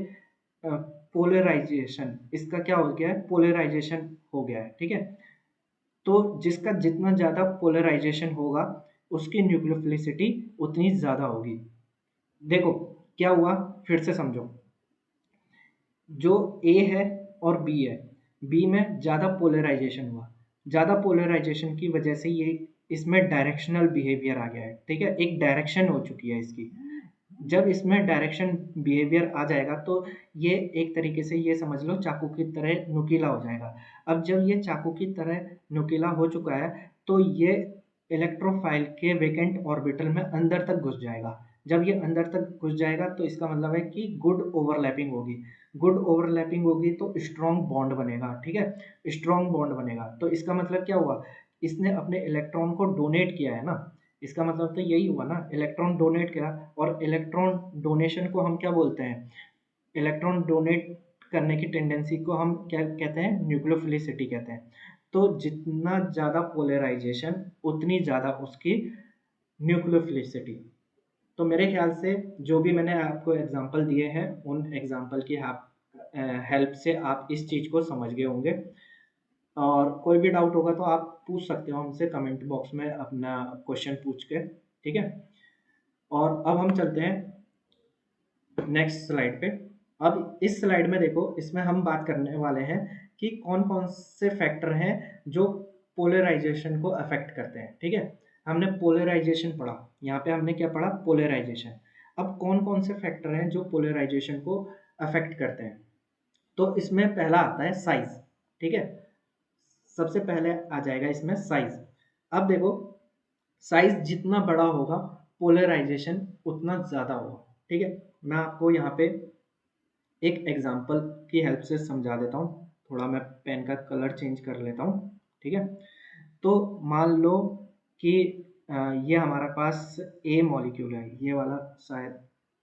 S1: पोलराइजेशन इसका क्या हो गया है, पोलराइजेशन हो गया है, ठीक है। तो जिसका जितना ज़्यादा पोलराइजेशन होगा उसकी न्यूक्लियोफिलिसिटी उतनी ज़्यादा होगी। देखो क्या हुआ, फिर से समझो, जो ए है और बी है, बी में ज़्यादा पोलराइजेशन हुआ, ज़्यादा पोलराइजेशन की वजह से ये इसमें डायरेक्शनल बिहेवियर आ गया है, ठीक है, एक डायरेक्शन हो चुकी है इसकी। जब इसमें डायरेक्शन बिहेवियर आ जाएगा तो ये एक तरीके से ये समझ लो चाकू की तरह नुकीला हो जाएगा। अब जब ये चाकू की तरह नुकीला हो चुका है तो ये इलेक्ट्रोफाइल के वेकेंट ऑर्बिटल में अंदर तक घुस जाएगा। जब ये अंदर तक घुस जाएगा तो इसका मतलब है कि गुड ओवरलैपिंग होगी। गुड ओवरलैपिंग होगी तो स्ट्रॉन्ग बॉन्ड बनेगा, ठीक है, स्ट्रॉन्ग बॉन्ड बनेगा। तो इसका मतलब क्या हुआ, इसने अपने इलेक्ट्रॉन को डोनेट किया है ना, इसका मतलब तो यही हुआ ना, इलेक्ट्रॉन डोनेट किया। और इलेक्ट्रॉन डोनेशन को हम क्या बोलते हैं, इलेक्ट्रॉन डोनेट करने की टेंडेंसी को हम क्या कहते हैं, न्यूक्लियोफिलिसिटी कहते हैं। तो जितना ज़्यादा पोलराइजेशन उतनी ज़्यादा उसकी न्यूक्लियोफिलिसिटी। तो मेरे ख्याल से जो भी मैंने आपको एग्जांपल दिए हैं उन एग्जांपल की हेल्प से आप इस चीज़ को समझ गए होंगे। और कोई भी डाउट होगा तो आप पूछ सकते हो हमसे कमेंट बॉक्स में अपना क्वेश्चन पूछ के, ठीक है। और अब हम चलते हैं नेक्स्ट स्लाइड पे। अब इस स्लाइड में देखो, इसमें हम बात करने वाले हैं कि कौन कौन से फैक्टर हैं जो पोलराइजेशन को अफेक्ट करते हैं, ठीक है। हमने पोलराइजेशन पढ़ा, यहाँ पे हमने क्या पढ़ा, पोलराइजेशन। अब कौन कौन से फैक्टर हैं जो पोलराइजेशन को अफेक्ट करते हैं, तो इसमें पहला आता है साइज, ठीक है, सबसे पहले आ जाएगा इसमें साइज। अब देखो साइज जितना बड़ा होगा पोलराइजेशन उतना ज़्यादा होगा, ठीक है। मैं आपको यहाँ पे एक एग्जांपल की हेल्प से समझा देता हूँ। थोड़ा मैं पेन का कलर चेंज कर लेता हूँ, ठीक है। तो मान लो कि ये हमारे पास ए मॉलिक्यूल है, ये वाला शायद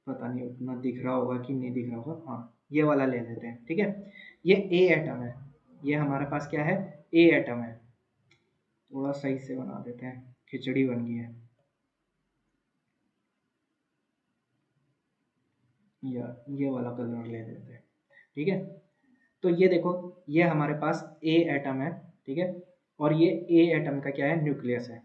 S1: पता नहीं उतना दिख रहा होगा कि नहीं दिख रहा होगा, हाँ ये वाला ले लेते हैं, ठीक है। ये ए एटम है, ये हमारे पास क्या है, ए एटम है। थोड़ा सही से बना देते हैं, खिचड़ी बन गई है। या ये वाला कलर ले लेते हैं, ठीक है। तो ये देखो, ये हमारे पास ए एटम है, ठीक है। और ये ए एटम का क्या है, न्यूक्लियस है।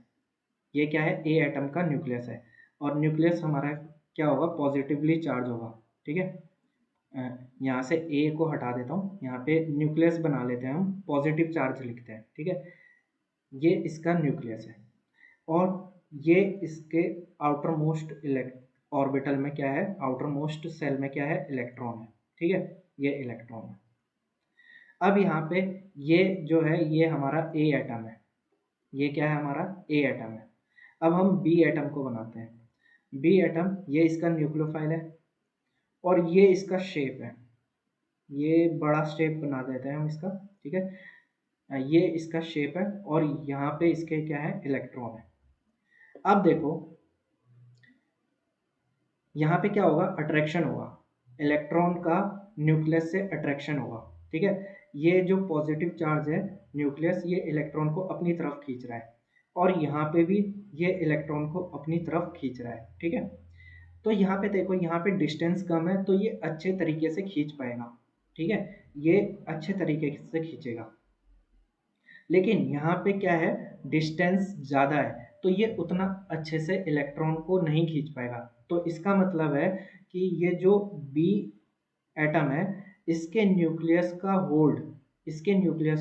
S1: ये क्या है, ए एटम का न्यूक्लियस है। और न्यूक्लियस हमारा क्या होगा, पॉजिटिवली चार्ज होगा, ठीक है। यहाँ से ए को हटा देता हूँ, यहाँ पे न्यूक्लियस बना लेते हैं हम, पॉजिटिव चार्ज लिखते हैं, ठीक है। ये इसका न्यूक्लियस है। और ये इसके आउटर मोस्ट ऑर्बिटल में क्या है, आउटर मोस्ट सेल में क्या है, इलेक्ट्रॉन है, ठीक है। ये इलेक्ट्रॉन है। अब यहाँ पे ये जो है, ये हमारा ए एटम है। ये क्या है, हमारा ए एटम है। अब हम बी एटम को बनाते हैं। बी एटम, ये इसका न्यूक्लियोफाइल है और ये इसका शेप है। ये बड़ा शेप बना देते हैं हम इसका, ठीक है। ये इसका शेप है और यहाँ पे इसके क्या है, इलेक्ट्रॉन है। अब देखो यहाँ पे क्या होगा, अट्रैक्शन होगा, इलेक्ट्रॉन का न्यूक्लियस से अट्रैक्शन होगा, ठीक है। ये जो पॉजिटिव चार्ज है, न्यूक्लियस ये इलेक्ट्रॉन को अपनी तरफ खींच रहा है और यहाँ पे भी ये इलेक्ट्रॉन को अपनी तरफ खींच रहा है, ठीक है। तो यहाँ पे देखो, यहाँ पे डिस्टेंस कम है तो ये अच्छे तरीके से खींच पाएगा, ठीक है। ये अच्छे तरीके से खींचेगा। लेकिन यहाँ पे क्या है, डिस्टेंस ज़्यादा है तो ये उतना अच्छे से इलेक्ट्रॉन को नहीं खींच पाएगा। तो इसका मतलब है कि ये जो बी एटम है, इसके न्यूक्लियस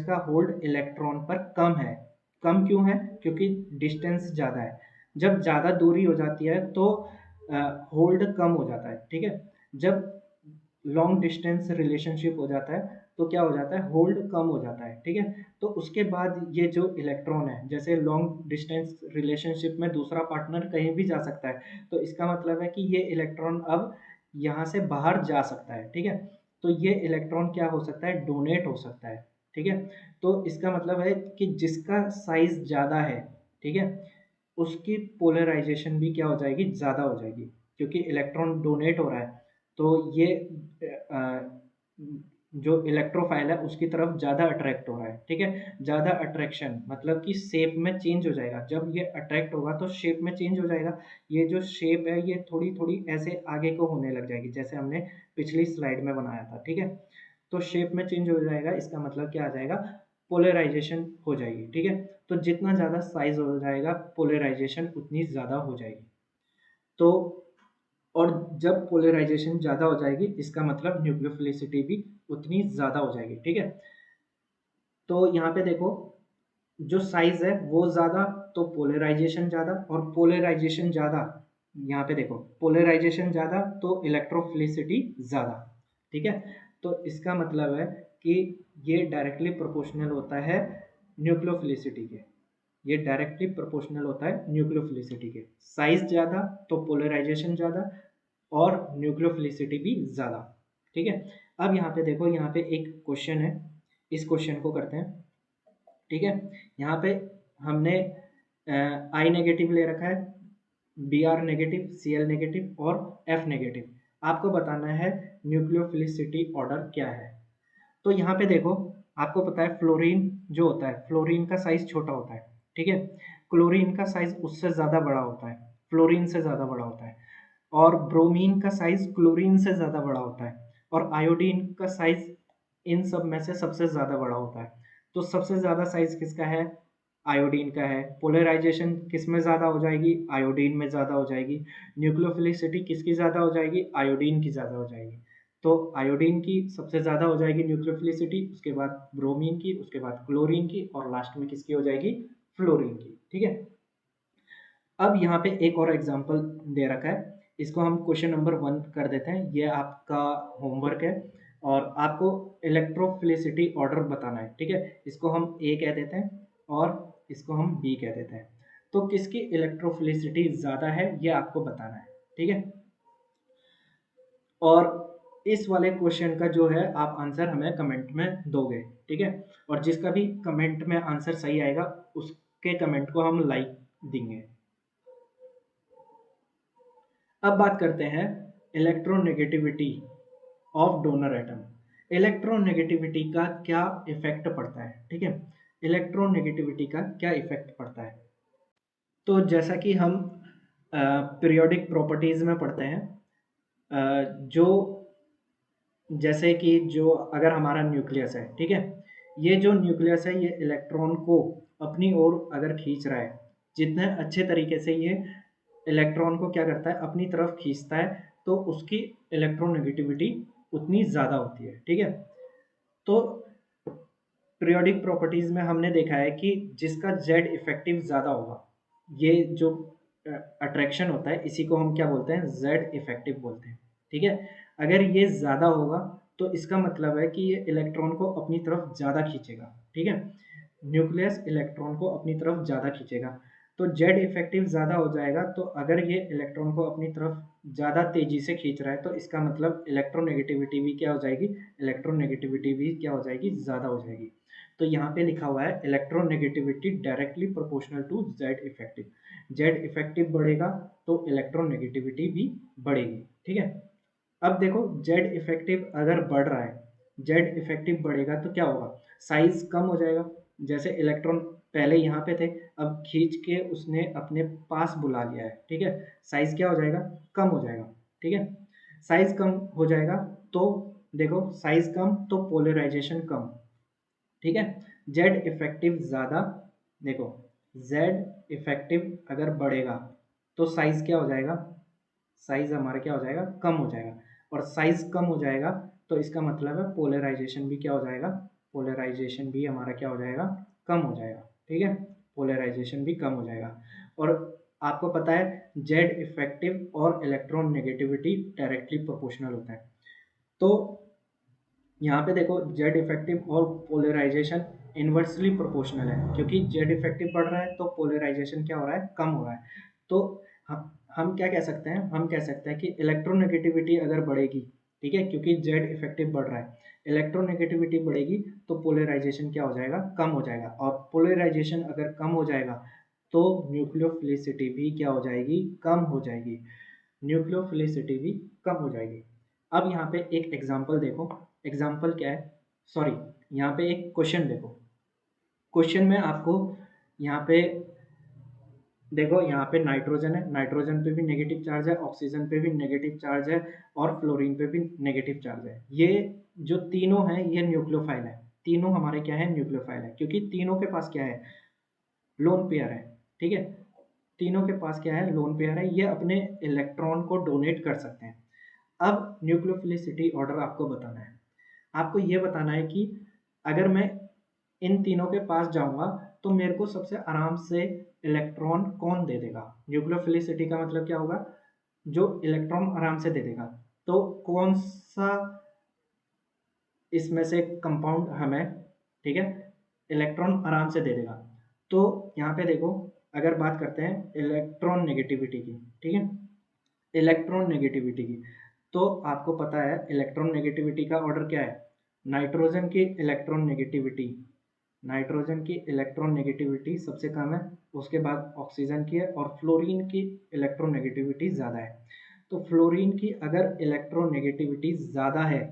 S1: का होल्ड इलेक्ट्रॉन पर कम है। कम क्यों है, क्योंकि डिस्टेंस ज़्यादा है। जब ज़्यादा दूरी हो जाती है तो होल्ड कम हो जाता है, ठीक है। जब लॉन्ग डिस्टेंस रिलेशनशिप हो जाता है तो क्या हो जाता है, होल्ड कम हो जाता है, ठीक है। तो उसके बाद ये जो इलेक्ट्रॉन है, जैसे लॉन्ग डिस्टेंस रिलेशनशिप में दूसरा पार्टनर कहीं भी जा सकता है, तो इसका मतलब है कि ये इलेक्ट्रॉन अब यहाँ से बाहर जा सकता है, ठीक है। तो ये इलेक्ट्रॉन क्या हो सकता है, डोनेट हो सकता है, ठीक है। तो इसका मतलब है कि जिसका साइज ज़्यादा है, ठीक है, उसकी पोलराइजेशन भी क्या हो जाएगी, ज़्यादा हो जाएगी, क्योंकि इलेक्ट्रॉन डोनेट हो रहा है। तो ये जो इलेक्ट्रोफाइल है उसकी तरफ ज़्यादा अट्रैक्ट हो रहा है, ठीक है। ज़्यादा अट्रैक्शन मतलब कि शेप में चेंज हो जाएगा। जब ये अट्रैक्ट होगा तो शेप में चेंज हो जाएगा। ये जो शेप है ये थोड़ी थोड़ी ऐसे आगे को होने लग जाएगी, जैसे हमने पिछली स्लाइड में बनाया था, ठीक है। तो शेप में चेंज हो जाएगा, इसका मतलब क्या आ जाएगा, पोलराइजेशन हो जाएगी, ठीक है। तो जितना ज़्यादा साइज हो जाएगा, पोलराइजेशन उतनी ज़्यादा हो जाएगी। तो और जब पोलराइजेशन ज़्यादा हो जाएगी, इसका मतलब न्यूक्लियोफिलिसिटी भी उतनी ज़्यादा हो जाएगी, ठीक है। तो यहाँ पे देखो, जो साइज है वो ज़्यादा तो पोलराइजेशन ज़्यादा, और पोलराइजेशन ज़्यादा, यहाँ पे देखो पोलराइजेशन ज़्यादा तो इलेक्ट्रोफिलिसिटी ज़्यादा, ठीक है। तो इसका मतलब है कि ये डायरेक्टली प्रोपोर्शनल होता है न्यूक्लियोफिलिसिटी के। ये डायरेक्टली प्रोपोर्शनल होता है न्यूक्लियोफिलिसिटी के। साइज ज़्यादा तो पोलराइजेशन ज़्यादा और न्यूक्लियोफिलिसिटी भी ज़्यादा, ठीक है। अब यहाँ पे देखो, यहाँ पे एक क्वेश्चन है, इस क्वेश्चन को करते हैं, ठीक है। यहाँ पे हमने आई नेगेटिव ले रखा है, B R negative, C L negative और एफ नेगेटिव। आपको बताना है न्यूक्लियोफिलिसिटी ऑर्डर क्या है। तो यहाँ पे देखो, आपको पता है फ्लोरीन जो होता है, फ्लोरीन का साइज छोटा होता है, ठीक है। क्लोरीन का साइज उससे ज़्यादा बड़ा होता है, फ्लोरीन से ज़्यादा बड़ा होता है। और ब्रोमीन का साइज क्लोरीन से ज़्यादा बड़ा होता है। और आयोडीन का साइज इन सब में से सबसे ज़्यादा बड़ा होता है। तो सबसे ज़्यादा साइज किसका है, आयोडीन का है। पोलराइजेशन किस में ज़्यादा हो जाएगी, आयोडीन में ज़्यादा हो जाएगी। न्यूक्लियोफिलिसिटी किसकी ज़्यादा हो जाएगी, आयोडीन की ज़्यादा हो जाएगी। तो आयोडीन की सबसे ज़्यादा हो जाएगी न्यूक्लियोफिलिसिटी, उसके बाद ब्रोमीन की, उसके बाद क्लोरीन की, और लास्ट में किसकी हो जाएगी, फ्लोरीन की, ठीक है। अब यहाँ पे एक और एग्जांपल दे रखा है, इसको हम क्वेश्चन नंबर 1 कर देते हैं। ये आपका होमवर्क है और आपको इलेक्ट्रोफिलिसिटी ऑर्डर बताना है, ठीक है। इसको हम ए कह देते हैं और इसको हम बी कह देते हैं। तो किसकी इलेक्ट्रोफिलिसिटी ज़्यादा है ये आपको बताना है, ठीक है। और इस वाले क्वेश्चन का जो है आप आंसर हमें कमेंट में दोगे, ठीक है। और जिसका भी कमेंट में आंसर सही आएगा के कमेंट को हम लाइक देंगे। अब बात करते हैं electronegativity of donor atom. Electronegativity का क्या इफेक्ट पड़ता है, ठीक है, इलेक्ट्रोनेगेटिविटी का क्या इफेक्ट पड़ता है। तो जैसा कि हम पीरियोडिक प्रॉपर्टीज में पढ़ते हैं, जो जैसे कि जो अगर हमारा न्यूक्लियस है, ठीक है, ये जो न्यूक्लियस है ये इलेक्ट्रॉन को अपनी ओर अगर खींच रहा है, जितने अच्छे तरीके से ये इलेक्ट्रॉन को क्या करता है अपनी तरफ खींचता है, तो उसकी इलेक्ट्रोनेगेटिविटी उतनी ज़्यादा होती है, ठीक है। तो पीरियोडिक प्रॉपर्टीज में हमने देखा है कि जिसका जेड इफेक्टिव ज़्यादा होगा, ये जो अट्रैक्शन होता है इसी को हम क्या बोलते हैं, जेड इफेक्टिव बोलते हैं, ठीक है। अगर ये ज़्यादा होगा तो इसका मतलब है कि ये इलेक्ट्रॉन को अपनी तरफ ज़्यादा खींचेगा, ठीक है, न्यूक्लियस इलेक्ट्रॉन को अपनी तरफ ज़्यादा खींचेगा। तो जेड इफेक्टिव ज़्यादा हो जाएगा, तो अगर ये इलेक्ट्रॉन को अपनी तरफ ज़्यादा तेज़ी से खींच रहा है तो इसका मतलब इलेक्ट्रोनेगेटिविटी भी क्या हो जाएगी, इलेक्ट्रोनेगेटिविटी भी क्या हो जाएगी, ज़्यादा हो जाएगी। तो यहाँ पे लिखा हुआ है electronegativity directly proportional to Z effective. Z effective बढ़ेगा तो इलेक्ट्रोनेगेटिविटी भी बढ़ेगी, ठीक है। अब देखो जेड इफेक्टिव अगर बढ़ रहा है, जेड इफेक्टिव बढ़ेगा तो क्या होगा, साइज कम हो जाएगा। जैसे इलेक्ट्रॉन पहले यहाँ पे थे, अब खींच के उसने अपने पास बुला लिया है, ठीक है, साइज क्या हो जाएगा, कम हो जाएगा, ठीक है। साइज कम हो जाएगा तो देखो साइज कम तो पोलराइजेशन कम, ठीक है। जेड इफेक्टिव ज़्यादा, देखो जेड इफेक्टिव अगर बढ़ेगा तो साइज क्या हो जाएगा, साइज हमारा क्या हो जाएगा, कम हो जाएगा। और साइज कम हो जाएगा तो इसका मतलब है पोलराइजेशन भी क्या हो जाएगा, पोलराइजेशन भी हमारा क्या हो जाएगा, कम हो जाएगा, ठीक है, पोलराइजेशन भी कम हो जाएगा। और आपको पता है जेड इफेक्टिव और इलेक्ट्रॉन नेगेटिविटी डायरेक्टली प्रोपोर्शनल होता है। तो यहाँ पे देखो जेड इफेक्टिव और पोलराइजेशन इन्वर्सली प्रोपोर्शनल है, क्योंकि जेड इफेक्टिव बढ़ रहा है तो पोलराइजेशन क्या हो रहा है, कम हो रहा है। तो हम क्या कह सकते हैं, हम कह सकते हैं कि इलेक्ट्रोनेगेटिविटी अगर बढ़ेगी, ठीक है, क्योंकि जेड इफेक्टिव बढ़ रहा है, इलेक्ट्रोनेगेटिविटी बढ़ेगी तो पोलराइजेशन क्या हो जाएगा, कम हो जाएगा। और पोलराइजेशन अगर कम हो जाएगा तो न्यूक्लियोफिलिसिटी भी क्या हो जाएगी, कम हो जाएगी, न्यूक्लियोफिलिसिटी भी कम हो जाएगी। अब यहाँ पे एक एग्जांपल देखो, एग्जांपल क्या है, सॉरी यहाँ पे एक क्वेश्चन देखो। क्वेश्चन में आपको यहाँ पे देखो, यहाँ पे नाइट्रोजन है, नाइट्रोजन पे भी नेगेटिव चार्ज है, ऑक्सीजन पे भी नेगेटिव चार्ज है और फ्लोरीन पे भी नेगेटिव चार्ज है। ये जो तीनों हैं ये न्यूक्लियोफाइल है, तीनों हमारे क्या है, न्यूक्लियोफाइल है, क्योंकि तीनों के पास क्या है, लोन पेयर है, ठीक है, तीनों के पास क्या है, लोन पेयर है, ये अपने इलेक्ट्रॉन को डोनेट कर सकते हैं। अब न्यूक्लियोफिलिसिटी ऑर्डर आपको बताना है, आपको ये बताना है कि अगर मैं इन तीनों के पास जाऊंगा तो मेरे को सबसे आराम से इलेक्ट्रॉन कौन दे देगा, न्यूक्लियोफिलिसिटी का मतलब क्या होगा, जो इलेक्ट्रॉन आराम से दे देगा। तो कौन सा इसमें से कंपाउंड हमें, ठीक है, इलेक्ट्रॉन आराम से दे देगा। तो यहाँ पे देखो अगर बात करते हैं इलेक्ट्रॉन नेगेटिविटी की, ठीक है, इलेक्ट्रॉन नेगेटिविटी की, तो आपको पता है इलेक्ट्रॉन नेगेटिविटी का ऑर्डर क्या है, नाइट्रोजन की इलेक्ट्रॉन नेगेटिविटी, नाइट्रोजन की इलेक्ट्रॉन नेगेटिविटी सबसे कम है, उसके बाद ऑक्सीजन की है और फ्लोरीन की इलेक्ट्रॉन नेगेटिविटी ज़्यादा है। तो फ्लोरीन की अगर इलेक्ट्रॉन नेगेटिविटी ज़्यादा है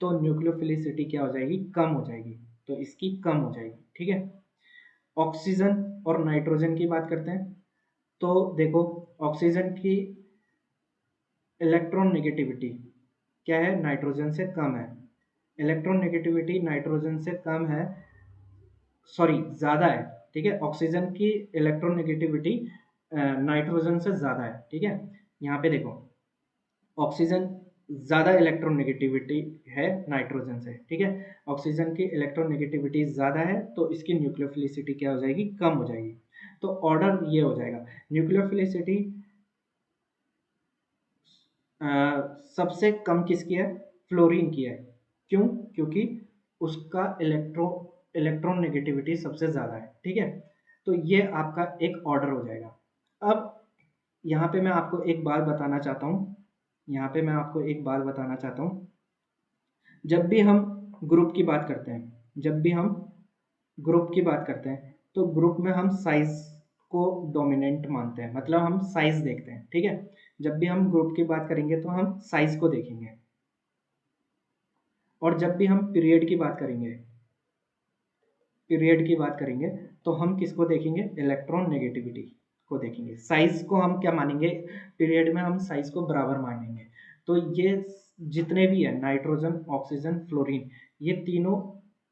S1: तो न्यूक्लियोफिलिसिटी क्या हो जाएगी, कम हो जाएगी, तो इसकी कम हो जाएगी, ठीक है। ऑक्सीजन और नाइट्रोजन की बात करते हैं, तो देखो ऑक्सीजन की इलेक्ट्रॉन नेगेटिविटी क्या है, नाइट्रोजन से कम है, इलेक्ट्रॉन नेगेटिविटी नाइट्रोजन से कम है, सॉरी ज़्यादा है, ठीक है, ऑक्सीजन की इलेक्ट्रॉन नेगेटिविटी नाइट्रोजन से ज़्यादा है, ठीक है। यहाँ पे देखो ऑक्सीजन ज़्यादा इलेक्ट्रॉन नेगेटिविटी है नाइट्रोजन से, ठीक है, ऑक्सीजन की इलेक्ट्रॉन नेगेटिविटी ज़्यादा है तो इसकी न्यूक्लियोफिलिसिटी क्या हो जाएगी, कम हो जाएगी। तो ऑर्डर ये हो जाएगा, न्यूक्लियोफिलिसिटी सबसे कम किसकी है, फ्लोरीन की है, क्यों, क्योंकि उसका इलेक्ट्रॉन नेगेटिविटी सबसे ज़्यादा है, ठीक है। तो ये आपका एक ऑर्डर हो जाएगा। अब यहाँ पे मैं आपको एक बात बताना चाहता हूँ, यहाँ पे मैं आपको एक बात बताना चाहता हूँ, जब भी हम ग्रुप की बात करते हैं, जब भी हम ग्रुप की बात करते हैं तो ग्रुप में हम साइज को डोमिनेंट मानते हैं, मतलब हम साइज देखते हैं, ठीक है। जब भी हम ग्रुप की बात करेंगे तो हम साइज को देखेंगे, और जब भी हम पीरियड की बात करेंगे तो हम किसको देखेंगे, इलेक्ट्रॉन नेगेटिविटी को देखेंगे। साइज को हम क्या मानेंगे, पीरियड में हम साइज को बराबर मानेंगे। तो ये जितने भी है नाइट्रोजन, ऑक्सीजन, फ्लोरीन, ये तीनों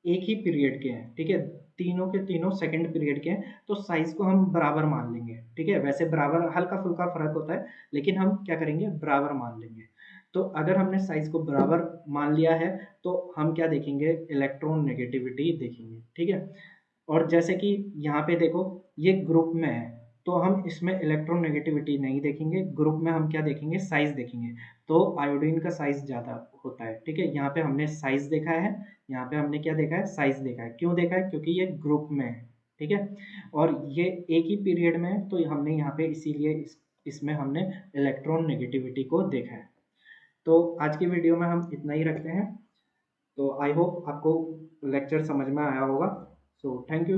S1: एक ही पीरियड के हैं, ठीक है, तीनों के तीनों सेकंड पीरियड के हैं, तो साइज को हम बराबर मान लेंगे, ठीक है। वैसे बराबर हल्का फुल्का फर्क होता है, लेकिन हम क्या करेंगे, बराबर मान लेंगे। तो अगर हमने साइज को बराबर मान लिया है तो हम क्या देखेंगे, इलेक्ट्रॉन नेगेटिविटी देखेंगे, ठीक है। और जैसे कि यहाँ पे देखो ये ग्रुप में है, तो हम इसमें इलेक्ट्रॉन नेगेटिविटी नहीं देखेंगे, ग्रुप में हम क्या देखेंगे, साइज देखेंगे। तो आयोडीन का साइज ज़्यादा होता है, ठीक है। यहाँ पे हमने साइज देखा है, यहाँ पे हमने क्या देखा है, साइज देखा है। क्यों देखा है, क्योंकि ये ग्रुप में है, ठीक है, और ये एक ही पीरियड में है, तो हमने यहाँ पे इसीलिए इसमें हमने इलेक्ट्रॉन नेगेटिविटी को देखा है। तो आज की वीडियो में हम इतना ही रखते हैं। तो आई होप आपको लेक्चर समझ में आया होगा। So thank you.